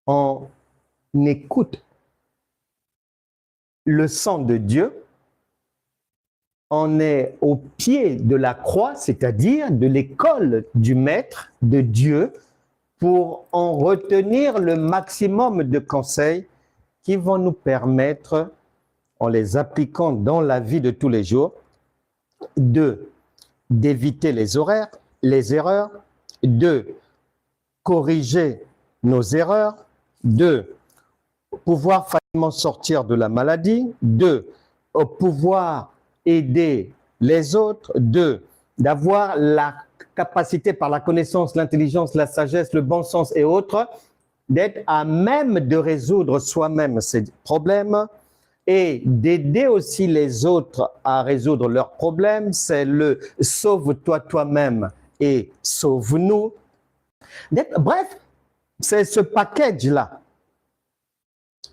on écoute le sang de Dieu. On est au pied de la croix, c'est-à-dire de l'école du Maître, de Dieu, pour en retenir le maximum de conseils qui vont nous permettre, en les appliquant dans la vie de tous les jours, d'éviter les erreurs, de corriger nos erreurs, de pouvoir facilement sortir de la maladie, de pouvoir aider les autres, d'avoir la capacité par la connaissance, l'intelligence, la sagesse, le bon sens et autres, d'être à même de résoudre soi-même ces problèmes et d'aider aussi les autres à résoudre leurs problèmes. C'est le « sauve-toi toi-même et sauve-nous ». Bref, c'est ce package-là.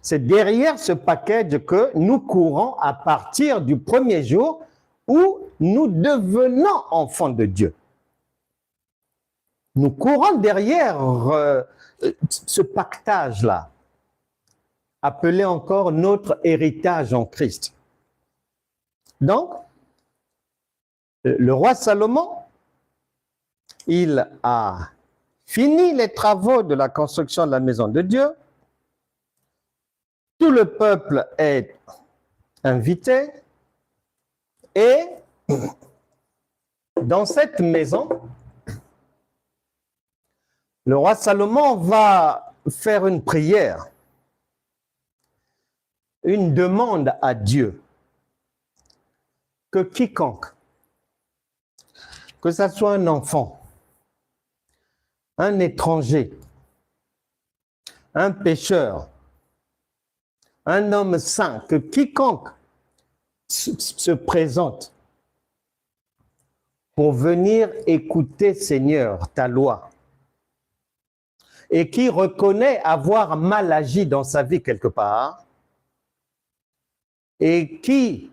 C'est derrière ce package que nous courons à partir du premier jour où nous devenons enfants de Dieu. Nous courons derrière ce pactage-là, appelé encore notre héritage en Christ. Donc, le roi Salomon, il a fini les travaux de la construction de la maison de Dieu. Tout le peuple est invité et dans cette maison, le roi Salomon va faire une prière, une demande à Dieu que quiconque, que ce soit un enfant, un étranger, un pécheur, un homme saint, que quiconque se présente pour venir écouter, Seigneur, ta loi, et qui reconnaît avoir mal agi dans sa vie quelque part, et qui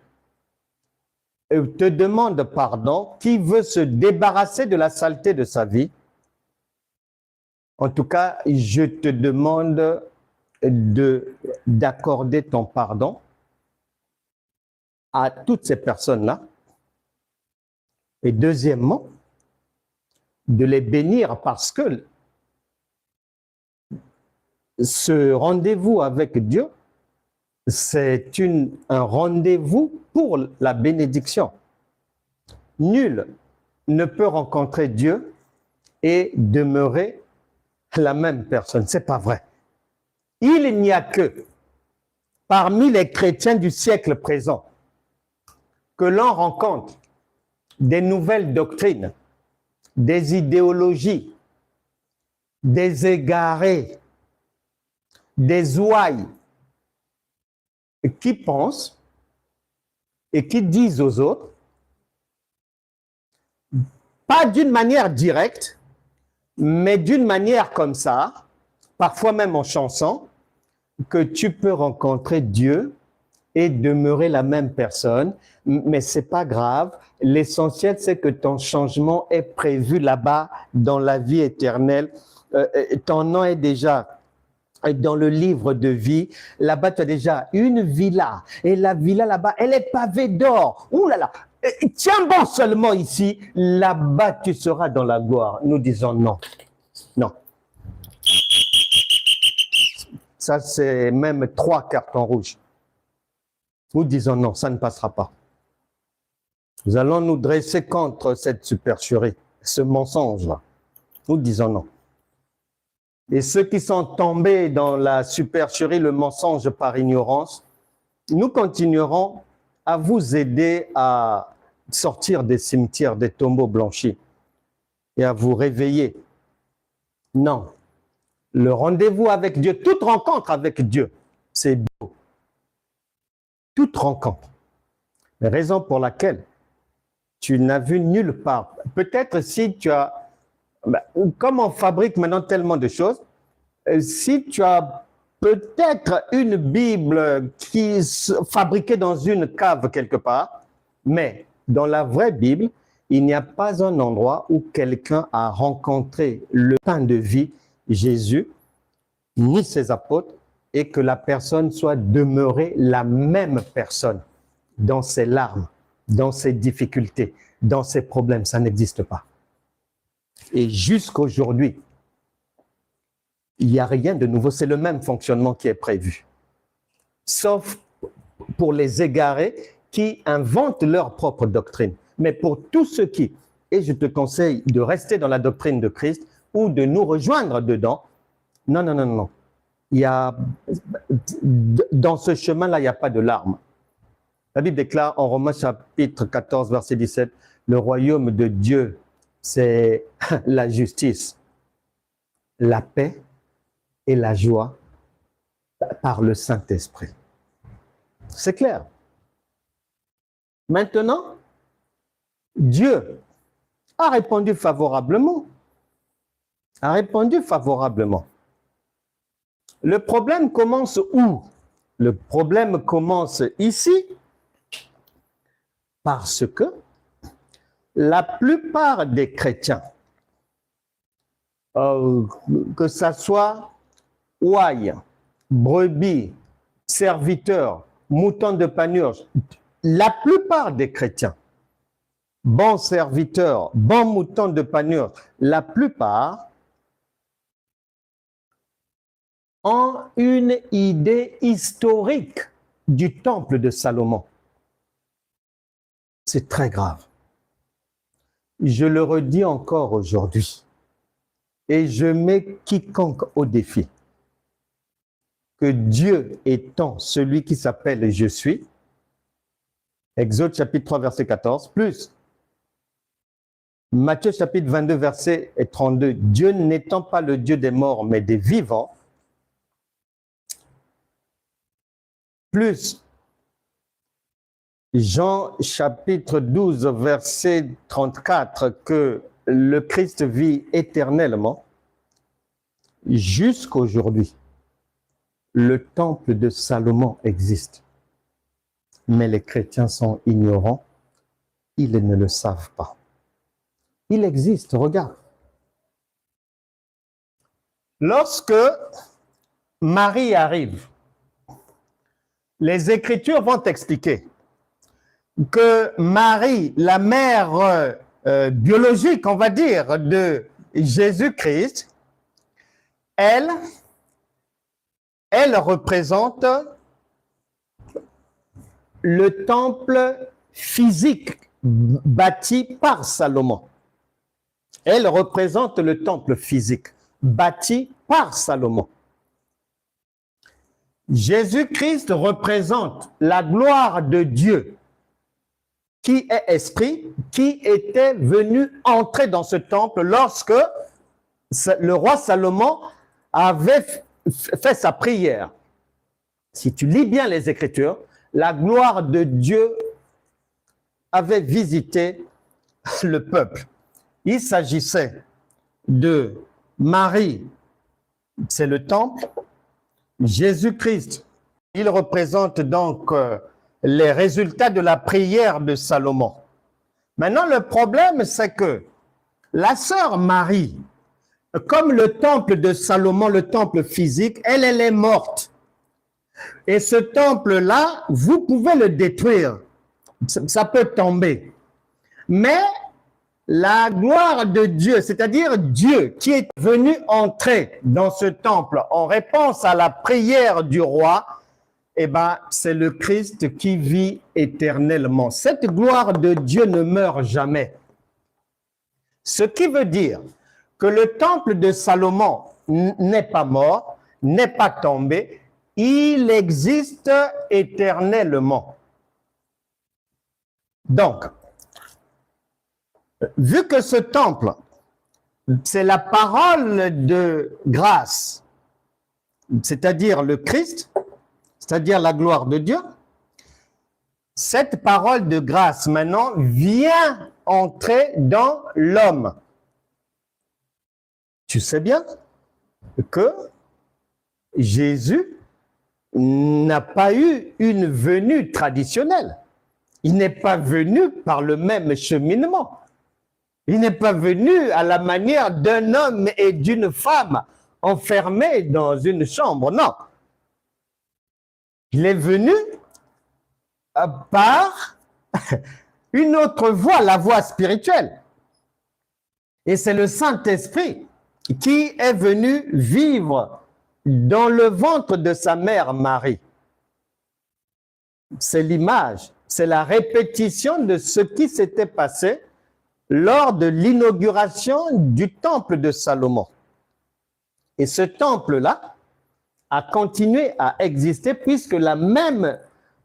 te demande pardon, qui veut se débarrasser de la saleté de sa vie, en tout cas, je te demande d'accorder ton pardon à toutes ces personnes-là. Et deuxièmement, de les bénir parce que ce rendez-vous avec Dieu, c'est un rendez-vous pour la bénédiction. Nul ne peut rencontrer Dieu et demeurer la même personne. Ce n'est pas vrai. Il n'y a que parmi les chrétiens du siècle présent que l'on rencontre des nouvelles doctrines, des idéologies, des égarés, des ouailles qui pensent et qui disent aux autres, pas d'une manière directe, mais d'une manière comme ça, parfois même en chanson, que tu peux rencontrer Dieu et demeurer la même personne, mais ce n'est pas grave. L'essentiel, c'est que ton changement est prévu là-bas dans la vie éternelle. Ton nom est déjà dans le livre de vie, là-bas, tu as déjà une villa. Et la villa là-bas, elle est pavée d'or. Ouh là là, tiens bon seulement ici, là-bas, tu seras dans la gloire. Nous disons non. Non. Ça, c'est même 3 cartons rouges. Nous disons non, ça ne passera pas. Nous allons nous dresser contre cette supercherie, ce mensonge-là. Nous disons non. Et ceux qui sont tombés dans la supercherie, le mensonge par ignorance, nous continuerons à vous aider à sortir des cimetières, des tombeaux blanchis et à vous réveiller. Non. Le rendez-vous avec Dieu, toute rencontre avec Dieu, c'est beau. Toute rencontre. La raison pour laquelle tu n'as vu nulle part. Peut-être si tu as, comme on fabrique maintenant tellement de choses, si tu as peut-être une Bible qui est fabriquée dans une cave quelque part, mais dans la vraie Bible, il n'y a pas un endroit où quelqu'un a rencontré le pain de vie, Jésus, ni ses apôtres, et que la personne soit demeurée la même personne dans ses larmes, dans ses difficultés, dans ses problèmes. Ça n'existe pas. Et jusqu'aujourd'hui, il n'y a rien de nouveau. C'est le même fonctionnement qui est prévu. Sauf pour les égarés qui inventent leur propre doctrine. Mais pour tous ceux qui, et je te conseille de rester dans la doctrine de Christ ou de nous rejoindre dedans, non, non, non, non. Il y a, dans ce chemin-là, il n'y a pas de larmes. La Bible déclare en Romains chapitre 14, verset 17, le royaume de Dieu, c'est la justice, la paix et la joie par le Saint-Esprit. C'est clair. Maintenant, Dieu a répondu favorablement. A répondu favorablement. Le problème commence où? Le problème commence ici, parce que la plupart des chrétiens, que ça soit ouaille, brebis, serviteurs, moutons de panurge, la plupart des chrétiens, bons serviteurs, bons moutons de panurge, la plupart ont une idée historique du temple de Salomon. C'est très grave. Je le redis encore aujourd'hui et je mets quiconque au défi. Que Dieu étant celui qui s'appelle « Je suis », Exode chapitre 3, verset 14, plus Matthieu chapitre 22, verset 32, Dieu n'étant pas le Dieu des morts, mais des vivants, plus Jean chapitre 12, verset 34, que le Christ vit éternellement, jusqu'aujourd'hui, le temple de Salomon existe. Mais les chrétiens sont ignorants, ils ne le savent pas. Il existe, regarde. Lorsque Marie arrive, les Écritures vont expliquer que Marie, la mère biologique, on va dire, de Jésus-Christ, elle représente le temple physique bâti par Salomon. Elle représente le temple physique bâti par Salomon. Jésus-Christ représente la gloire de Dieu qui est esprit, qui était venu entrer dans ce temple lorsque le roi Salomon avait fait sa prière. Si tu lis bien les Écritures, la gloire de Dieu avait visité le peuple. Il s'agissait de Marie, c'est le temple. Jésus-Christ, il représente donc les résultats de la prière de Salomon. Maintenant, le problème, c'est que la sœur Marie, comme le temple de Salomon, le temple physique, elle est morte. Et ce temple-là, vous pouvez le détruire. Ça peut tomber. Mais la gloire de Dieu, c'est-à-dire Dieu qui est venu entrer dans ce temple en réponse à la prière du roi, eh ben, c'est le Christ qui vit éternellement. Cette gloire de Dieu ne meurt jamais. Ce qui veut dire que le temple de Salomon n'est pas mort, n'est pas tombé, il existe éternellement. Donc, vu que ce temple, c'est la parole de grâce, c'est-à-dire le Christ, c'est-à-dire la gloire de Dieu, cette parole de grâce maintenant vient entrer dans l'homme. Tu sais bien que Jésus n'a pas eu une venue traditionnelle. Il n'est pas venu par le même cheminement. Il n'est pas venu à la manière d'un homme et d'une femme enfermés dans une chambre. Non. Il est venu par une autre voie, la voie spirituelle. Et c'est le Saint-Esprit qui est venu vivre dans le ventre de sa mère Marie. C'est l'image, c'est la répétition de ce qui s'était passé lors de l'inauguration du temple de Salomon. Et ce temple-là a continué à exister puisque la même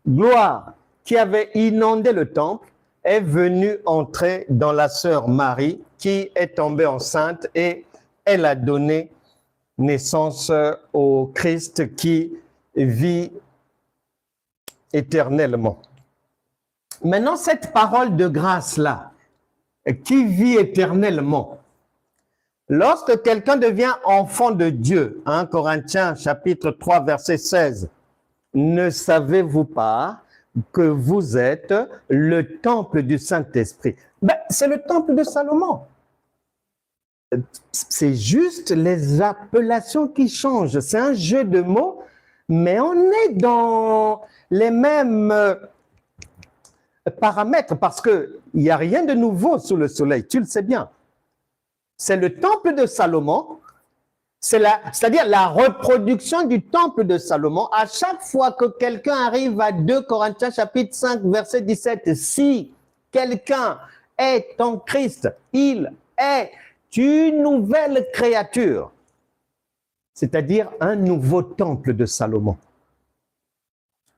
gloire qui avait inondé le temple est venue entrer dans la sœur Marie qui est tombée enceinte et elle a donné naissance au Christ qui vit éternellement. Maintenant, cette parole de grâce-là, qui vit éternellement, lorsque quelqu'un devient enfant de Dieu, 1 Corinthiens chapitre 3, verset 16, ne savez-vous pas que vous êtes le temple du Saint-Esprit? C'est le temple de Salomon. C'est juste les appellations qui changent. C'est un jeu de mots, mais on est dans les mêmes paramètres parce qu'il n'y a rien de nouveau sous le soleil, tu le sais bien. C'est le temple de Salomon, c'est-à-dire la reproduction du temple de Salomon. À chaque fois que quelqu'un arrive à 2 Corinthiens chapitre 5 verset 17, si quelqu'un est en Christ, il est une nouvelle créature, c'est-à-dire un nouveau temple de Salomon.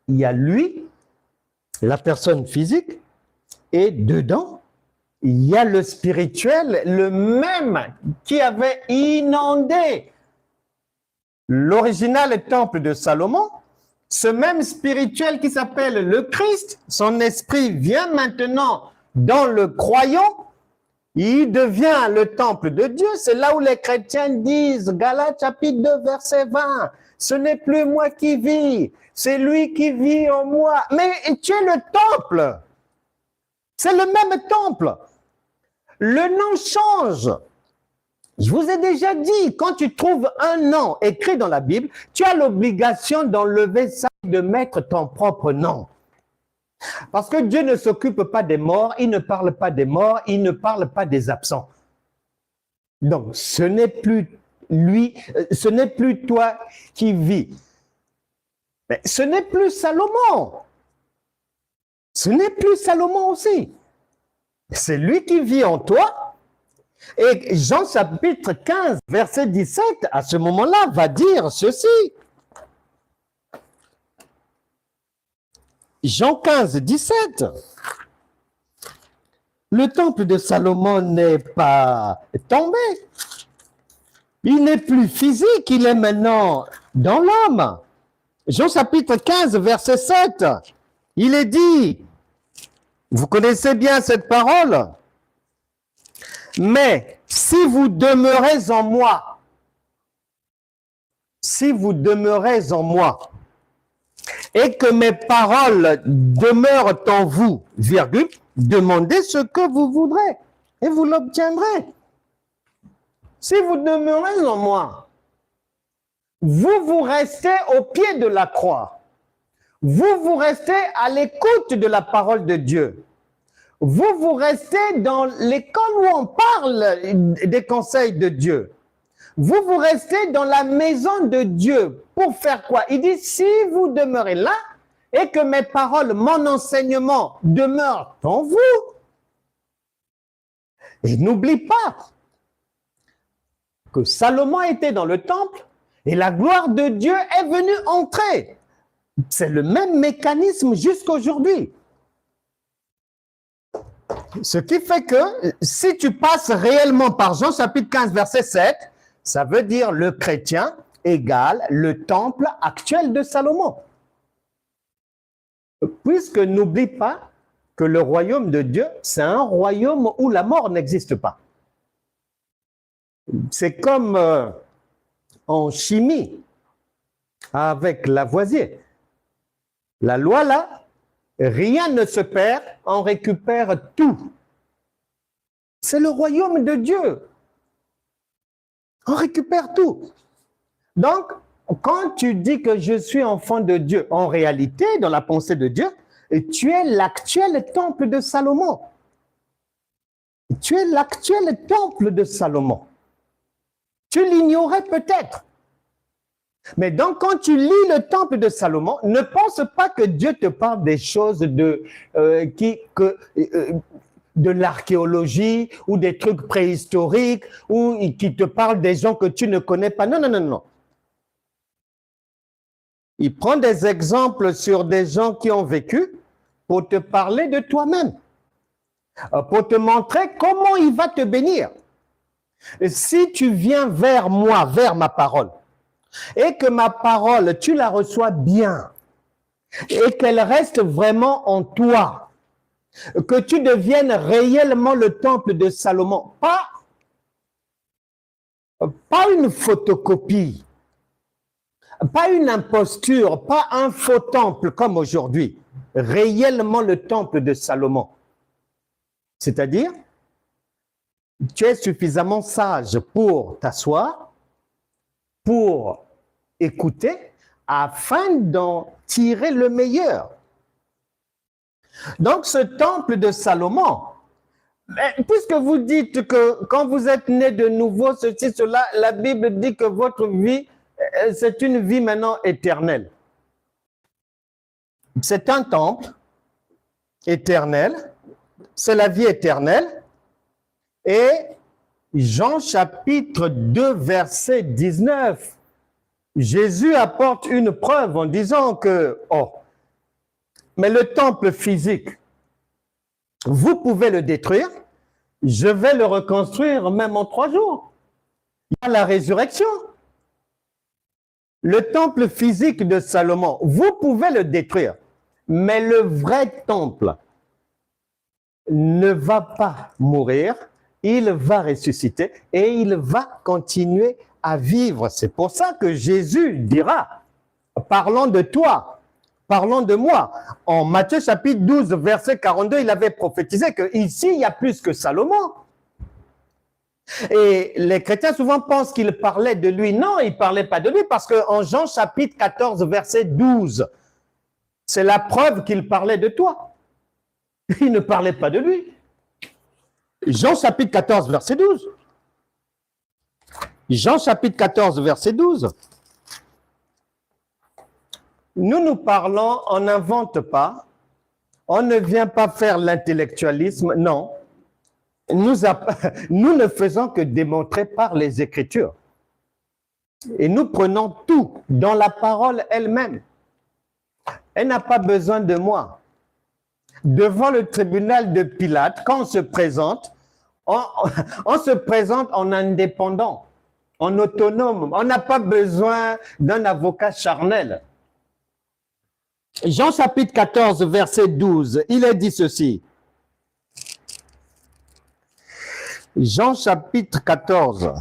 Il y a lui, la personne physique, et dedans, il y a le spirituel, le même qui avait inondé l'original temple de Salomon, ce même spirituel qui s'appelle le Christ, son esprit vient maintenant dans le croyant, il devient le temple de Dieu. C'est là où les chrétiens disent, Galates chapitre 2, verset 20, ce n'est plus moi qui vis, c'est lui qui vit en moi. Mais tu es le temple. C'est le même temple. Le nom change. Je vous ai déjà dit, quand tu trouves un nom écrit dans la Bible, tu as l'obligation d'enlever ça, de mettre ton propre nom. Parce que Dieu ne s'occupe pas des morts, il ne parle pas des morts, il ne parle pas des absents. Donc, ce n'est plus lui, ce n'est plus toi qui vis. Mais ce n'est plus Salomon. Ce n'est plus Salomon aussi. C'est lui qui vit en toi. Et Jean chapitre 15, verset 17, à ce moment-là, va dire ceci. Jean 15, 17. Le temple de Salomon n'est pas tombé. Il n'est plus physique, il est maintenant dans l'homme. Jean chapitre 15, verset 7. Il est dit, vous connaissez bien cette parole, mais si vous demeurez en moi, et que mes paroles demeurent en vous, virgule, demandez ce que vous voudrez et vous l'obtiendrez. si vous demeurez en moi, vous restez au pied de la croix. Vous restez à l'écoute de la parole de Dieu. Vous restez dans l'école où on parle des conseils de Dieu. Vous restez dans la maison de Dieu. Pour faire quoi? Il dit, si vous demeurez là et que mes paroles, mon enseignement demeurent en vous. Et n'oublie pas que Salomon était dans le temple et la gloire de Dieu est venue entrer. C'est le même mécanisme jusqu'aujourd'hui. Ce qui fait que si tu passes réellement par Jean chapitre 15 verset 7, ça veut dire le chrétien égale le temple actuel de Salomon. Puisque n'oublie pas que le royaume de Dieu, c'est un royaume où la mort n'existe pas. C'est comme en chimie avec Lavoisier. La loi là, rien ne se perd, on récupère tout. C'est le royaume de Dieu. On récupère tout. Donc, quand tu dis que je suis enfant de Dieu, en réalité, dans la pensée de Dieu, tu es l'actuel temple de Salomon. Tu es l'actuel temple de Salomon. Tu l'ignorais peut-être. Mais donc, quand tu lis le temple de Salomon, ne pense pas que Dieu te parle des choses de l'archéologie ou des trucs préhistoriques ou qui te parle des gens que tu ne connais pas. Non, non, non, non. Il prend des exemples sur des gens qui ont vécu pour te parler de toi-même, pour te montrer comment il va te bénir. Et si tu viens vers moi, vers ma parole, et que ma parole, tu la reçois bien, et qu'elle reste vraiment en toi, que tu deviennes réellement le temple de Salomon, pas une photocopie, pas une imposture, pas un faux temple comme aujourd'hui, réellement le temple de Salomon. C'est-à-dire, tu es suffisamment sage pour t'asseoir, pour écouter, afin d'en tirer le meilleur. Donc, ce temple de Salomon, puisque vous dites que quand vous êtes né de nouveau, ceci, cela, la Bible dit que votre vie, c'est une vie maintenant éternelle. C'est un temple éternel, c'est la vie éternelle. Et Jean chapitre 2, verset 19, Jésus apporte une preuve en disant que, mais le temple physique, vous pouvez le détruire, je vais le reconstruire même en 3 jours. Il y a la résurrection. Le temple physique de Salomon, vous pouvez le détruire, mais le vrai temple ne va pas mourir, il va ressusciter et il va continuer à vivre. C'est pour ça que Jésus dira, parlons de toi, parlons de moi. En Matthieu chapitre 12, verset 42, il avait prophétisé qu'ici, il y a plus que Salomon. Et les chrétiens souvent pensent qu'il parlait de lui. Non, il ne parlait pas de lui parce qu'en Jean chapitre 14, verset 12, c'est la preuve qu'il parlait de toi. Il ne parlait pas de lui. Jean chapitre 14, verset 12. Jean chapitre 14, verset 12. Nous parlons, on n'invente pas, on ne vient pas faire l'intellectualisme, non. Nous ne faisons que démontrer par les Écritures. Et nous prenons tout dans la parole elle-même. Elle n'a pas besoin de moi. Devant le tribunal de Pilate, quand on se présente, on se présente en indépendant, en autonome. On n'a pas besoin d'un avocat charnel. Jean chapitre 14, verset 12, il est dit ceci. Jean chapitre 14,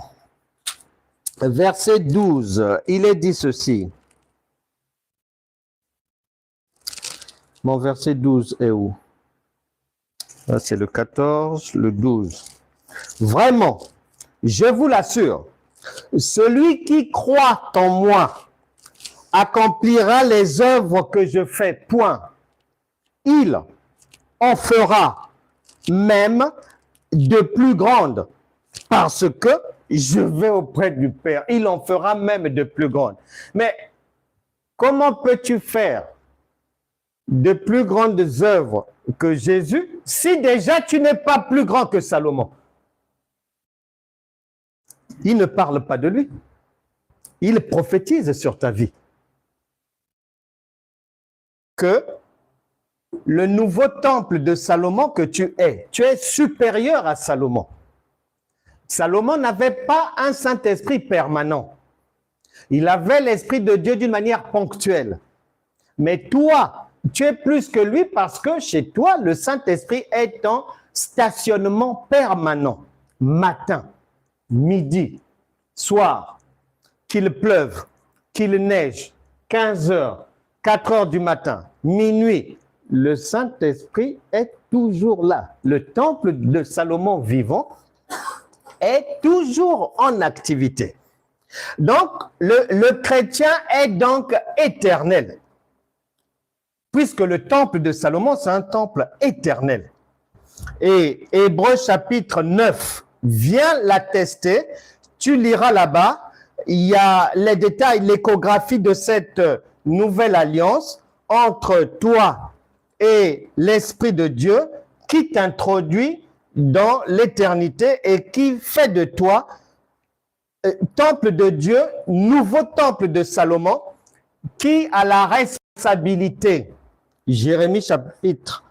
verset 12, il est dit ceci. Mon verset 12 est où? Là, c'est le 14, le 12. Vraiment, je vous l'assure, celui qui croit en moi accomplira les œuvres que je fais, point. Il en fera même de plus grandes, parce que je vais auprès du Père. Il en fera même de plus grandes. Mais comment peux-tu faire de plus grandes œuvres que Jésus si déjà tu n'es pas plus grand que Salomon? Il ne parle pas de lui. Il prophétise sur ta vie que le nouveau temple de Salomon que tu es supérieur à Salomon. Salomon n'avait pas un Saint-Esprit permanent. Il avait l'Esprit de Dieu d'une manière ponctuelle. Mais toi, tu es plus que lui parce que chez toi, le Saint-Esprit est en stationnement permanent. Matin, midi, soir, qu'il pleuve, qu'il neige, 15 heures, 4 heures du matin, minuit, le Saint-Esprit est toujours là. Le temple de Salomon vivant est toujours en activité. Donc, le chrétien est donc éternel. Puisque le temple de Salomon, c'est un temple éternel. Et Hébreux chapitre 9 vient l'attester. Tu liras là-bas, il y a les détails, l'échographie de cette nouvelle alliance entre toi et l'Esprit de Dieu qui t'introduit dans l'éternité et qui fait de toi temple de Dieu, nouveau temple de Salomon, qui a la responsabilité. Jérémie chapitre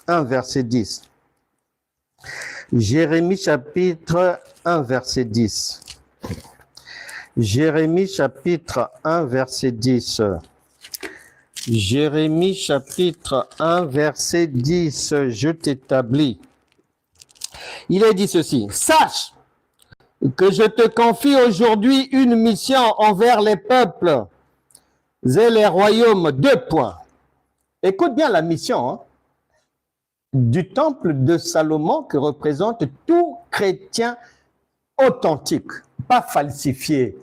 1, verset 10. Jérémie chapitre 1, verset 10. Jérémie chapitre 1, verset 10. Jérémie chapitre 1, verset 10. Je t'établis. Il est dit ceci. Sache que je te confie aujourd'hui une mission envers les peuples et les royaumes. 2 points. Écoute bien la mission du temple de Salomon que représente tout chrétien authentique, pas falsifié,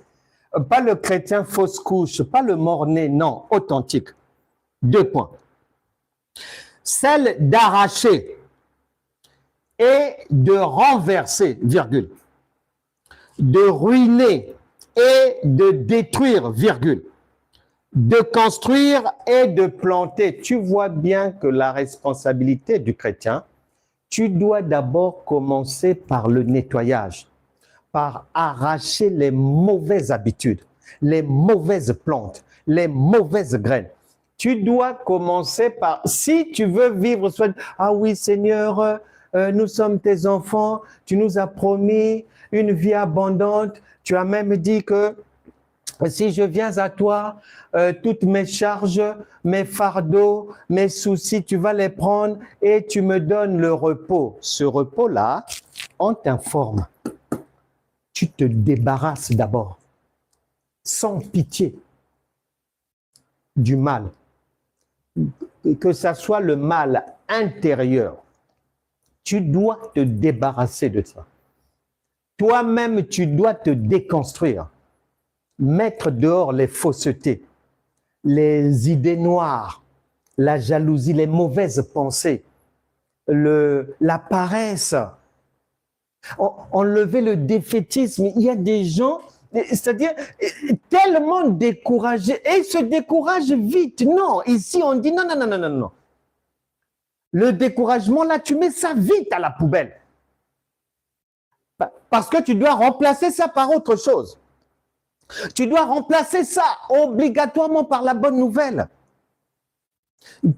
pas le chrétien fausse couche, pas le mort-né, non, authentique. 2 points. Celle d'arracher et de renverser, virgule, de ruiner et de détruire, virgule, de construire et de planter. Tu vois bien que la responsabilité du chrétien, tu dois d'abord commencer par le nettoyage, par arracher les mauvaises habitudes, les mauvaises plantes, les mauvaises graines. Tu dois commencer par, si tu veux vivre, soit, ah oui Seigneur, nous sommes tes enfants, tu nous as promis une vie abondante, tu as même dit que si je viens à toi, toutes mes charges, mes fardeaux, mes soucis, tu vas les prendre et tu me donnes le repos. Ce repos-là, on t'informe. Tu te débarrasses d'abord, sans pitié, du mal. Que ça soit le mal intérieur, tu dois te débarrasser de ça. Toi-même, tu dois te déconstruire. Mettre dehors les faussetés, les idées noires, la jalousie, les mauvaises pensées, la paresse, enlever le défaitisme. Il y a des gens, c'est-à-dire tellement découragés, et ils se découragent vite. Non, ici on dit non, non, non, non, non, non. Le découragement, là, tu mets ça vite à la poubelle. Parce que tu dois remplacer ça par autre chose. Tu dois remplacer ça obligatoirement par la bonne nouvelle.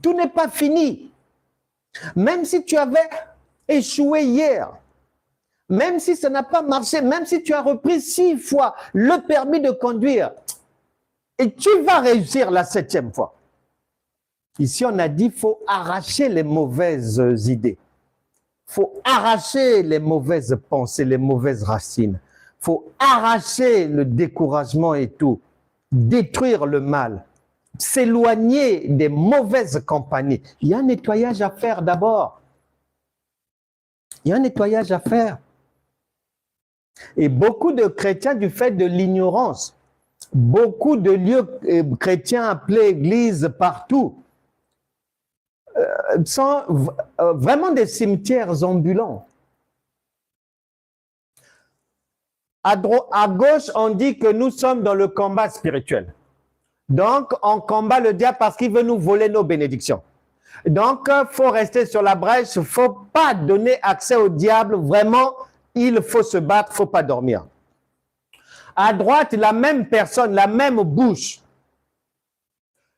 Tout n'est pas fini. Même si tu avais échoué hier, même si ça n'a pas marché, même si tu as repris 6 fois le permis de conduire, et tu vas réussir la 7e fois. Ici, on a dit qu'il faut arracher les mauvaises idées. Il faut arracher les mauvaises pensées, les mauvaises racines. Il faut arracher le découragement et tout, détruire le mal, s'éloigner des mauvaises compagnies. Il y a un nettoyage à faire d'abord. Il y a un nettoyage à faire. Et beaucoup de chrétiens, du fait de l'ignorance, beaucoup de lieux chrétiens appelés églises partout, sont vraiment des cimetières ambulants. À gauche, on dit que nous sommes dans le combat spirituel. Donc, on combat le diable parce qu'il veut nous voler nos bénédictions. Donc, il faut rester sur la brèche, il ne faut pas donner accès au diable. Vraiment, il faut se battre, il ne faut pas dormir. À droite, la même personne, la même bouche,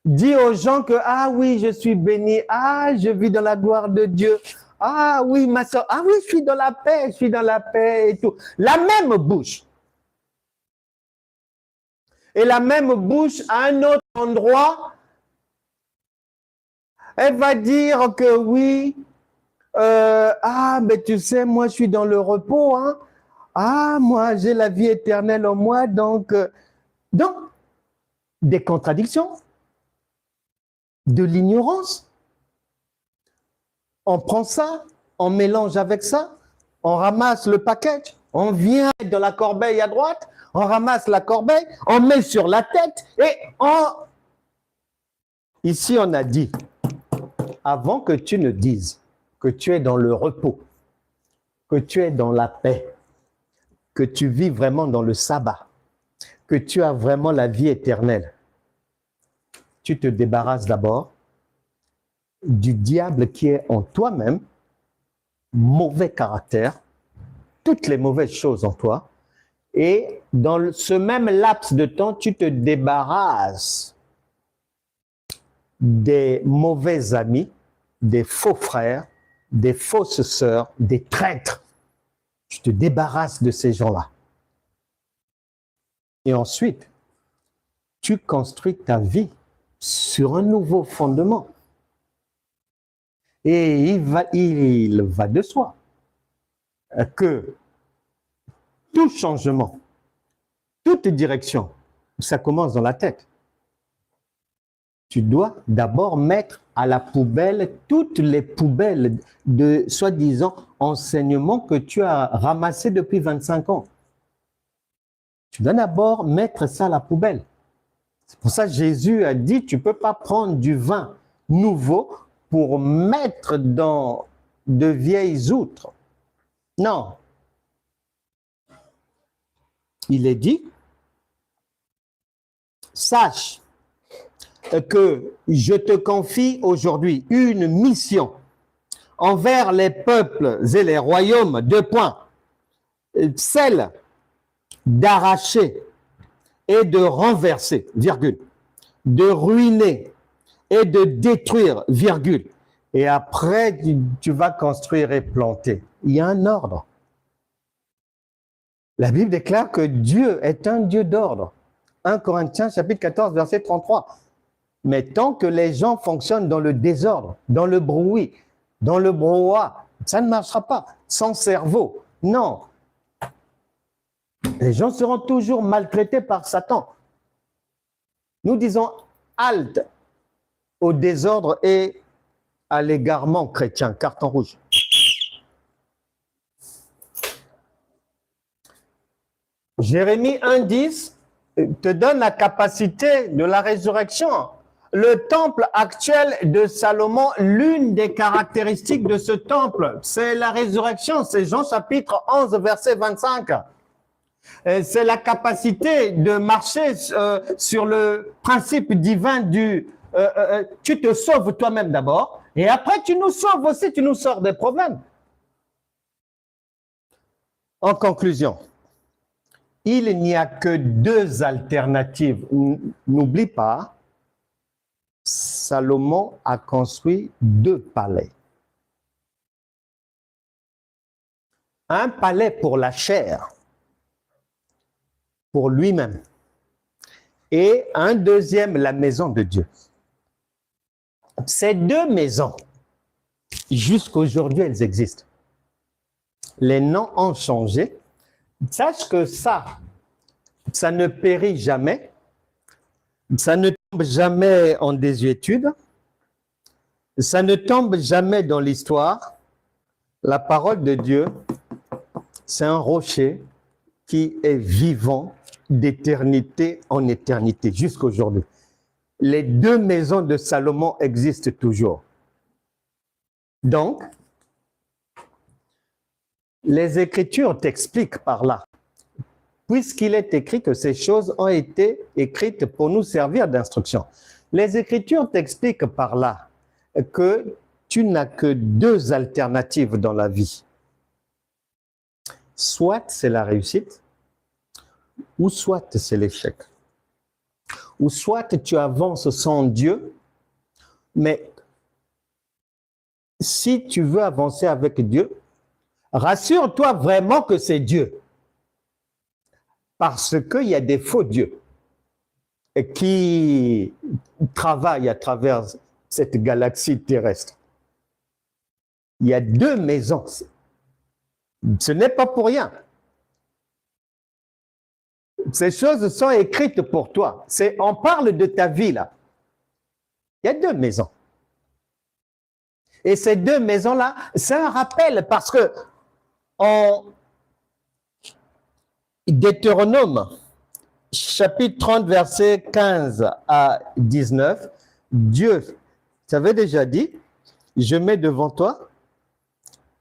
dit aux gens que, ah oui, je suis béni, ah, je vis dans la gloire de Dieu, ah oui, ma soeur, ah oui, je suis dans la paix et tout. La même bouche. Et la même bouche, à un autre endroit, elle va dire que oui, mais tu sais, moi, je suis dans le repos, hein. Ah, moi, j'ai la vie éternelle en moi, donc, des contradictions, de l'ignorance. On prend ça, on mélange avec ça, on ramasse le package, on vient dans la corbeille à droite, on ramasse la corbeille, on met sur la tête et on... Ici, on a dit, avant que tu ne dises que tu es dans le repos, que tu es dans la paix, que tu vis vraiment dans le sabbat, que tu as vraiment la vie éternelle, tu te débarrasses d'abord du diable qui est en toi-même, mauvais caractère, toutes les mauvaises choses en toi, et dans ce même laps de temps, tu te débarrasses des mauvais amis, des faux frères, des fausses sœurs, des traîtres. Tu te débarrasses de ces gens-là. Et ensuite, tu construis ta vie sur un nouveau fondement. Et il va de soi que tout changement, toute direction, ça commence dans la tête. Tu dois d'abord mettre à la poubelle toutes les poubelles de soi-disant enseignements que tu as ramassés depuis 25 ans. Tu dois d'abord mettre ça à la poubelle. C'est pour ça que Jésus a dit, tu ne peux pas prendre du vin nouveau pour mettre dans de vieilles outres. Non. Il est dit, sache que je te confie aujourd'hui une mission envers les peuples et les royaumes, celle d'arracher et de renverser, virgule, de ruiner et de détruire, virgule. Et après, tu vas construire et planter. Il y a un ordre. La Bible déclare que Dieu est un Dieu d'ordre. 1 Corinthiens chapitre 14, verset 33. Mais tant que les gens fonctionnent dans le désordre, dans le bruit, dans le brouhaha, ça ne marchera pas. Sans cerveau, non. Les gens seront toujours maltraités par Satan. Nous disons halte au désordre et à l'égarement chrétien. Carton rouge. Jérémie 1,10 te donne la capacité de la résurrection. Le temple actuel de Salomon, l'une des caractéristiques de ce temple, c'est la résurrection. C'est Jean chapitre 11, verset 25. C'est la capacité de marcher sur le principe divin du tu te sauves toi-même d'abord et après tu nous sauves aussi, tu nous sors des problèmes. En conclusion, il n'y a que deux alternatives. N'oublie pas, Salomon a construit deux palais. Un palais pour la chair, pour lui-même, et un deuxième, la maison de Dieu. Ces deux maisons, jusqu'aujourd'hui, elles existent. Les noms ont changé. Sache que ça ne périt jamais, ça ne tombe jamais en désuétude, ça ne tombe jamais dans l'histoire. La parole de Dieu, c'est un rocher qui est vivant d'éternité en éternité jusqu'à aujourd'hui. Les deux maisons de Salomon existent toujours. Donc, les Écritures t'expliquent par là, puisqu'il est écrit que ces choses ont été écrites pour nous servir d'instruction. Les Écritures t'expliquent par là que tu n'as que deux alternatives dans la vie. Soit c'est la réussite, ou soit c'est l'échec. Ou soit tu avances sans Dieu, mais si tu veux avancer avec Dieu, rassure-toi vraiment que c'est Dieu. Parce qu'il y a des faux dieux qui travaillent à travers cette galaxie terrestre. Il y a deux maisons. Ce n'est pas pour rien. Ces choses sont écrites pour toi. On parle de ta vie là. Il y a deux maisons. Et ces deux maisons-là, c'est un rappel parce que en Deutéronome, chapitre 30, versets 15 à 19, Dieu t'avait déjà dit, je mets devant toi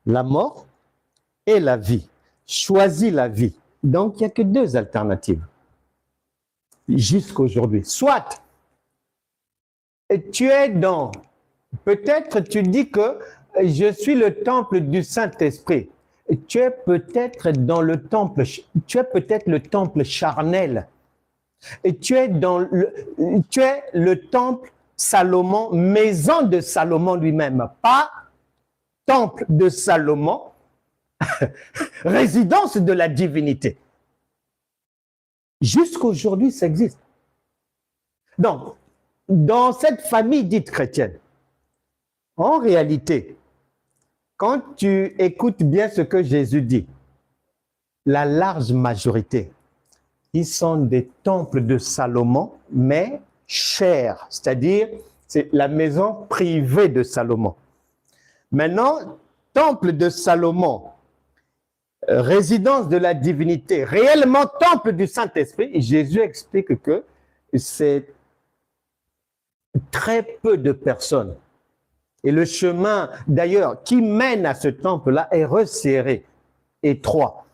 la mort et la vie. Choisis la vie. Donc, il n'y a que deux alternatives jusqu'aujourd'hui. Soit tu es dans, peut-être tu dis que je suis le temple du Saint-Esprit. Tu es peut-être dans le temple, tu es peut-être le temple charnel. Et tu es le temple Salomon, maison de Salomon lui-même, pas temple de Salomon, résidence de la divinité. Jusqu'aujourd'hui, ça existe. Donc, dans cette famille dite chrétienne, en réalité, quand tu écoutes bien ce que Jésus dit, la large majorité, ils sont des temples de Salomon, mais chers, c'est-à-dire c'est la maison privée de Salomon. Maintenant, temple de Salomon, résidence de la divinité, réellement temple du Saint-Esprit, Jésus explique que c'est très peu de personnes. Et le chemin, d'ailleurs, qui mène à ce temple-là est resserré, étroit.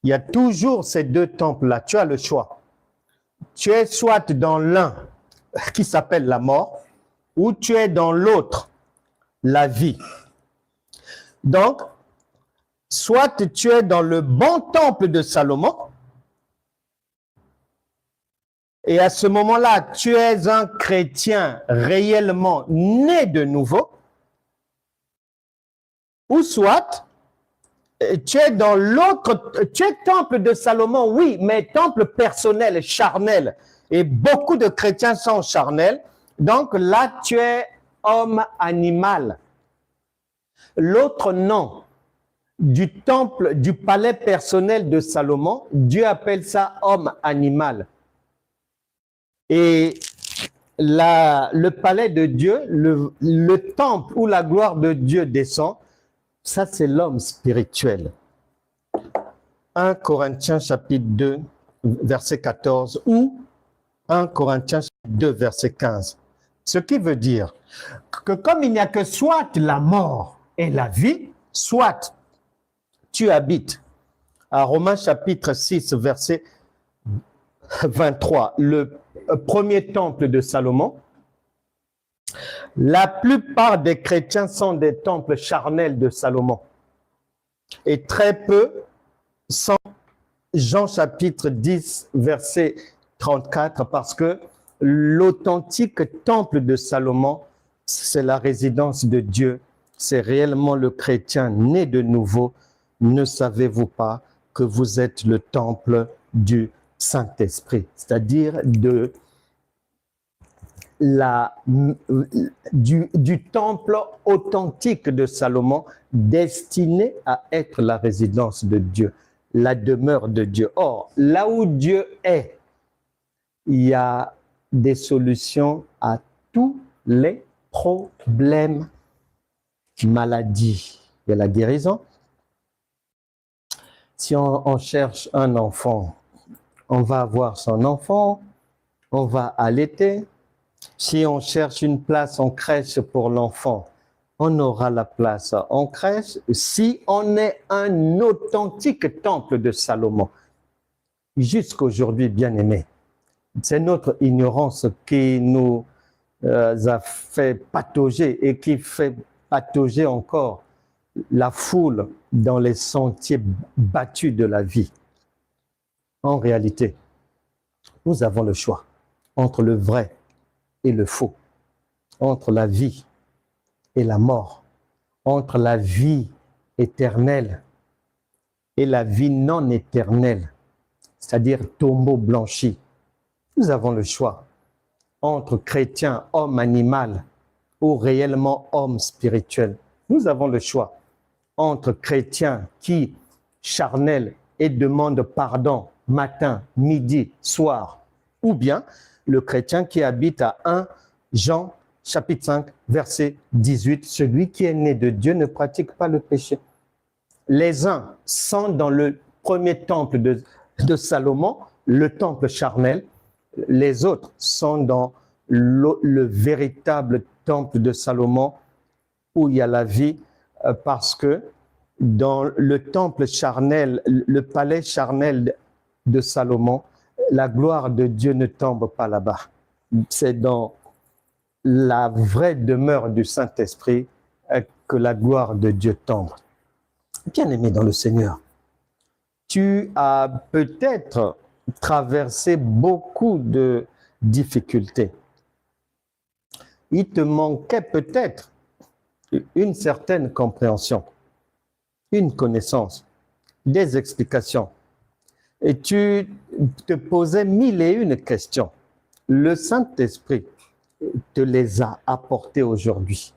Il y a toujours ces deux temples-là. Tu as le choix. Tu es soit dans l'un qui s'appelle la mort, ou tu es dans l'autre, la vie. Donc, soit tu es dans le bon temple de Salomon, et à ce moment-là, tu es un chrétien réellement né de nouveau, ou soit tu es dans l'autre, tu es temple de Salomon, oui, mais temple personnel, charnel, et beaucoup de chrétiens sont charnels, donc là, tu es homme animal. L'autre nom du temple, du palais personnel de Salomon, Dieu appelle ça homme animal. Et le palais de Dieu, le temple où la gloire de Dieu descend, ça c'est l'homme spirituel. 1 Corinthiens chapitre 2, verset 14 ou 1 Corinthiens chapitre 2, verset 15. Ce qui veut dire que comme il n'y a que soit la mort et la vie, soit tu habites à Romains chapitre 6, verset 23, le premier temple de Salomon. La plupart des chrétiens sont des temples charnels de Salomon. Et très peu sont Jean chapitre 10, verset 34, parce que l'authentique temple de Salomon, c'est la résidence de Dieu. C'est réellement le chrétien né de nouveau. Ne savez-vous pas que vous êtes le temple du Saint-Esprit, c'est-à-dire du temple authentique de Salomon, destiné à être la résidence de Dieu, la demeure de Dieu. Or, là où Dieu est, il y a des solutions à tous les problèmes, maladies. Il y a la guérison, Si on cherche un enfant, on va avoir son enfant, on va allaiter. Si on cherche une place en crèche pour l'enfant, on aura la place en crèche. Si on est un authentique temple de Salomon, jusqu'aujourd'hui, bien-aimés, c'est notre ignorance qui nous a fait patauger et qui fait patauger encore la foule dans les sentiers battus de la vie. En réalité, nous avons le choix entre le vrai et le faux, entre la vie et la mort, entre la vie éternelle et la vie non éternelle, c'est-à-dire tombeau blanchi. Nous avons le choix entre chrétien, homme animal, ou réellement homme spirituel. Nous avons le choix entre chrétien qui, charnel, et demande pardon matin, midi, soir, ou bien le chrétien qui habite à 1 Jean chapitre 5, verset 18, celui qui est né de Dieu ne pratique pas le péché. Les uns sont dans le premier temple de Salomon, le temple charnel, les autres sont dans le véritable temple de Salomon où il y a la vie, parce que dans le temple charnel, le palais charnel de Salomon, la gloire de Dieu ne tombe pas là-bas. C'est dans la vraie demeure du Saint-Esprit que la gloire de Dieu tombe. Bien-aimé dans le Seigneur, tu as peut-être traversé beaucoup de difficultés. Il te manquait peut-être une certaine compréhension, une connaissance, des explications. Et tu te posais 1001 questions. Le Saint-Esprit te les a apportées aujourd'hui.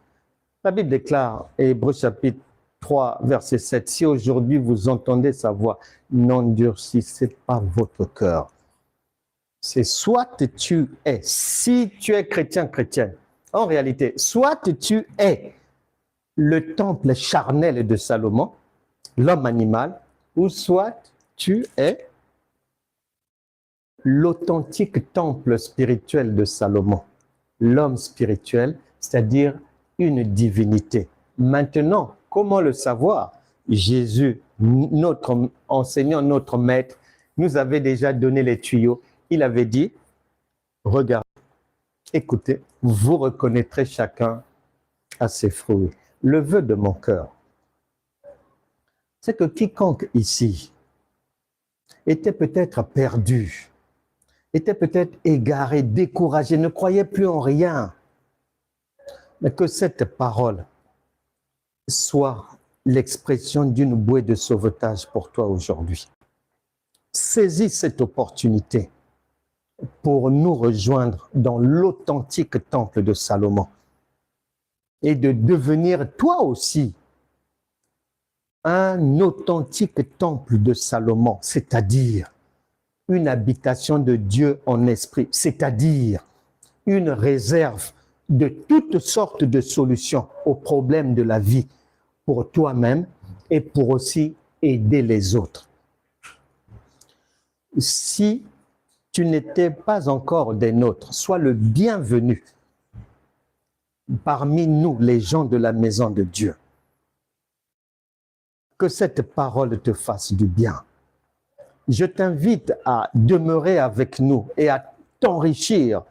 La Bible déclare, Hébreux chapitre 3, verset 7, si aujourd'hui vous entendez sa voix, n'endurcissez pas votre cœur. C'est soit tu es, si tu es chrétien, chrétienne, en réalité, soit tu es le temple charnel de Salomon, l'homme animal, ou soit tu es l'authentique temple spirituel de Salomon, l'homme spirituel, c'est-à-dire une divinité. Maintenant, comment le savoir? Jésus, notre enseignant, notre maître, nous avait déjà donné les tuyaux. Il avait dit, regardez, écoutez, vous reconnaîtrez chacun à ses fruits. Le vœu de mon cœur, c'est que quiconque ici était peut-être perdu, était peut-être égaré, découragé, ne croyait plus en rien, mais que cette parole soit l'expression d'une bouée de sauvetage pour toi aujourd'hui. Saisis cette opportunité pour nous rejoindre dans l'authentique temple de Salomon et de devenir toi aussi un authentique temple de Salomon, c'est-à-dire une habitation de Dieu en esprit, c'est-à-dire une réserve de toutes sortes de solutions aux problèmes de la vie pour toi-même et pour aussi aider les autres. Si tu n'étais pas encore des nôtres, sois le bienvenu parmi nous, les gens de la maison de Dieu. Que cette parole te fasse du bien. Je t'invite à demeurer avec nous et à t'enrichir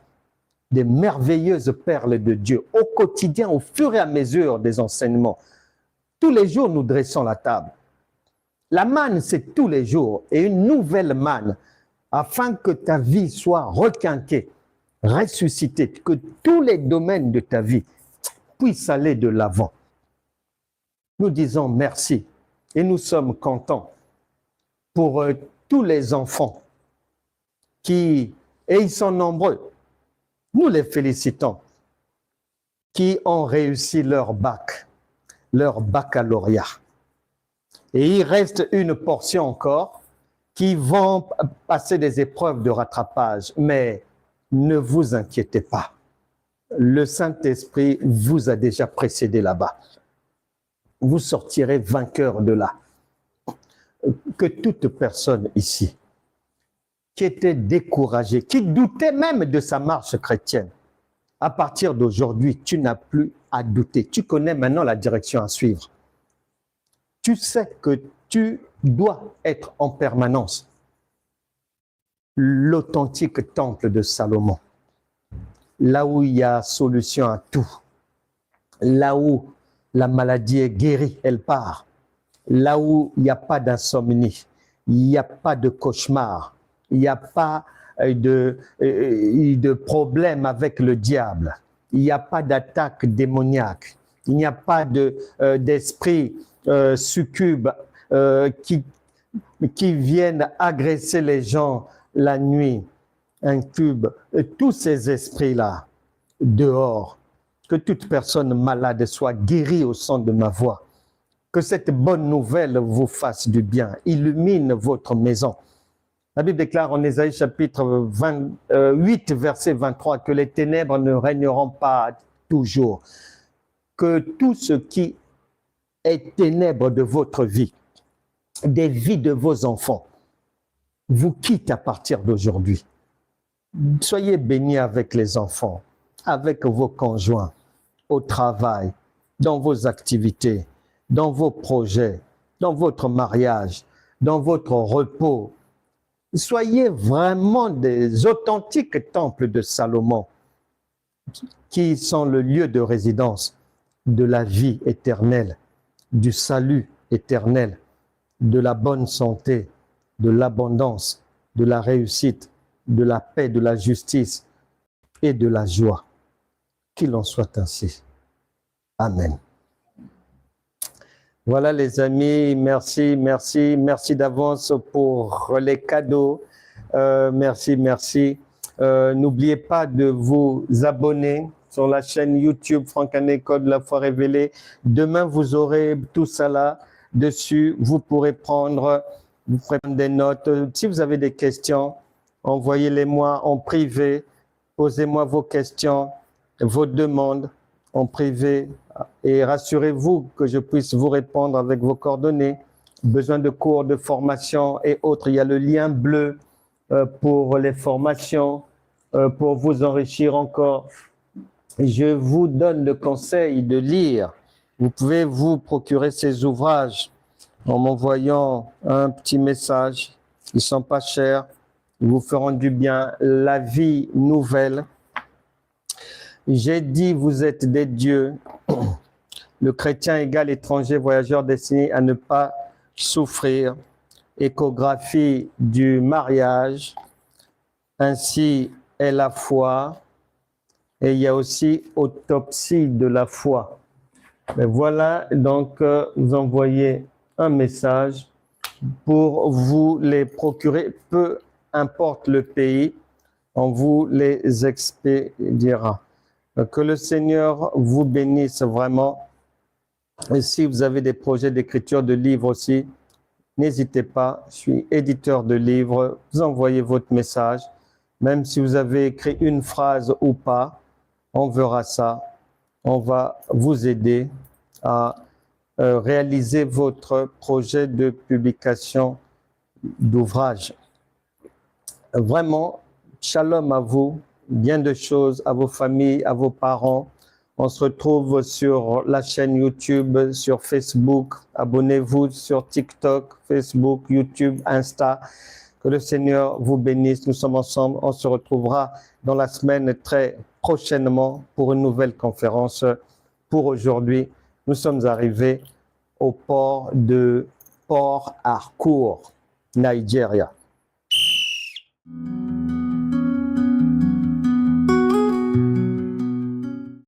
des merveilleuses perles de Dieu au quotidien, au fur et à mesure des enseignements. Tous les jours, nous dressons la table. La manne, c'est tous les jours, et une nouvelle manne, afin que ta vie soit requinquée, ressuscitée, que tous les domaines de ta vie puissent aller de l'avant. Nous disons merci et nous sommes contents pour tous les enfants et ils sont nombreux, nous les félicitons, qui ont réussi leur bac, leur baccalauréat. Et il reste une portion encore qui vont passer des épreuves de rattrapage. Mais ne vous inquiétez pas. Le Saint-Esprit vous a déjà précédé là-bas. Vous sortirez vainqueur de là. que toute personne ici qui était découragée, qui doutait même de sa marche chrétienne, à partir d'aujourd'hui, tu n'as plus à douter. Tu connais maintenant la direction à suivre. Tu sais que tu dois être en permanence l'authentique temple de Salomon. Là où il y a solution à tout. Là où la maladie est guérie, elle part. Là où il n'y a pas d'insomnie, il n'y a pas de cauchemar, il n'y a pas de problème avec le diable, il n'y a pas d'attaque démoniaque, il n'y a pas d'esprit succube qui viennent agresser les gens la nuit, incube, tous ces esprits-là, dehors, que toute personne malade soit guérie au son de ma voix. Que cette bonne nouvelle vous fasse du bien, illumine votre maison. La Bible déclare en Ésaïe chapitre 28, verset 23, que les ténèbres ne régneront pas toujours. Que tout ce qui est ténèbres de votre vie, des vies de vos enfants, vous quitte à partir d'aujourd'hui. Soyez bénis avec les enfants, avec vos conjoints, au travail, dans vos activités, dans vos projets, dans votre mariage, dans votre repos. Soyez vraiment des authentiques temples de Salomon qui sont le lieu de résidence de la vie éternelle, du salut éternel, de la bonne santé, de l'abondance, de la réussite, de la paix, de la justice et de la joie. Qu'il en soit ainsi. Amen. Voilà les amis, merci d'avance pour les cadeaux. Merci. N'oubliez pas de vous abonner sur la chaîne YouTube Franck Anécole de la foi révélée. Demain, vous aurez tout ça là dessus. Vous pourrez prendre des notes. Si vous avez des questions, envoyez-les-moi en privé. Posez-moi vos questions, vos demandes en privé. Et rassurez-vous que je puisse vous répondre avec vos coordonnées. Besoin de cours, de formation et autres. Il y a le lien bleu pour les formations, pour vous enrichir encore. Je vous donne le conseil de lire. Vous pouvez vous procurer ces ouvrages en m'envoyant un petit message. Ils ne sont pas chers. Ils vous feront du bien. La vie nouvelle. J'ai dit, vous êtes des dieux. Le chrétien égal étranger, voyageur destiné à ne pas souffrir. Échographie du mariage. Ainsi est la foi. Et il y a aussi autopsie de la foi. Mais voilà, donc vous envoyez un message pour vous les procurer, peu importe le pays, on vous les expédiera. Que le Seigneur vous bénisse vraiment. Et si vous avez des projets d'écriture de livres aussi, n'hésitez pas, je suis éditeur de livres, vous envoyez votre message, même si vous avez écrit une phrase ou pas, on verra ça, on va vous aider à réaliser votre projet de publication d'ouvrage. Vraiment, shalom à vous, bien de choses, à vos familles, à vos parents. On se retrouve sur la chaîne YouTube, sur Facebook. Abonnez-vous sur TikTok, Facebook, YouTube, Insta. Que le Seigneur vous bénisse. Nous sommes ensemble. On se retrouvera dans la semaine très prochainement pour une nouvelle conférence. Pour aujourd'hui, nous sommes arrivés au port de Port Harcourt, Nigeria.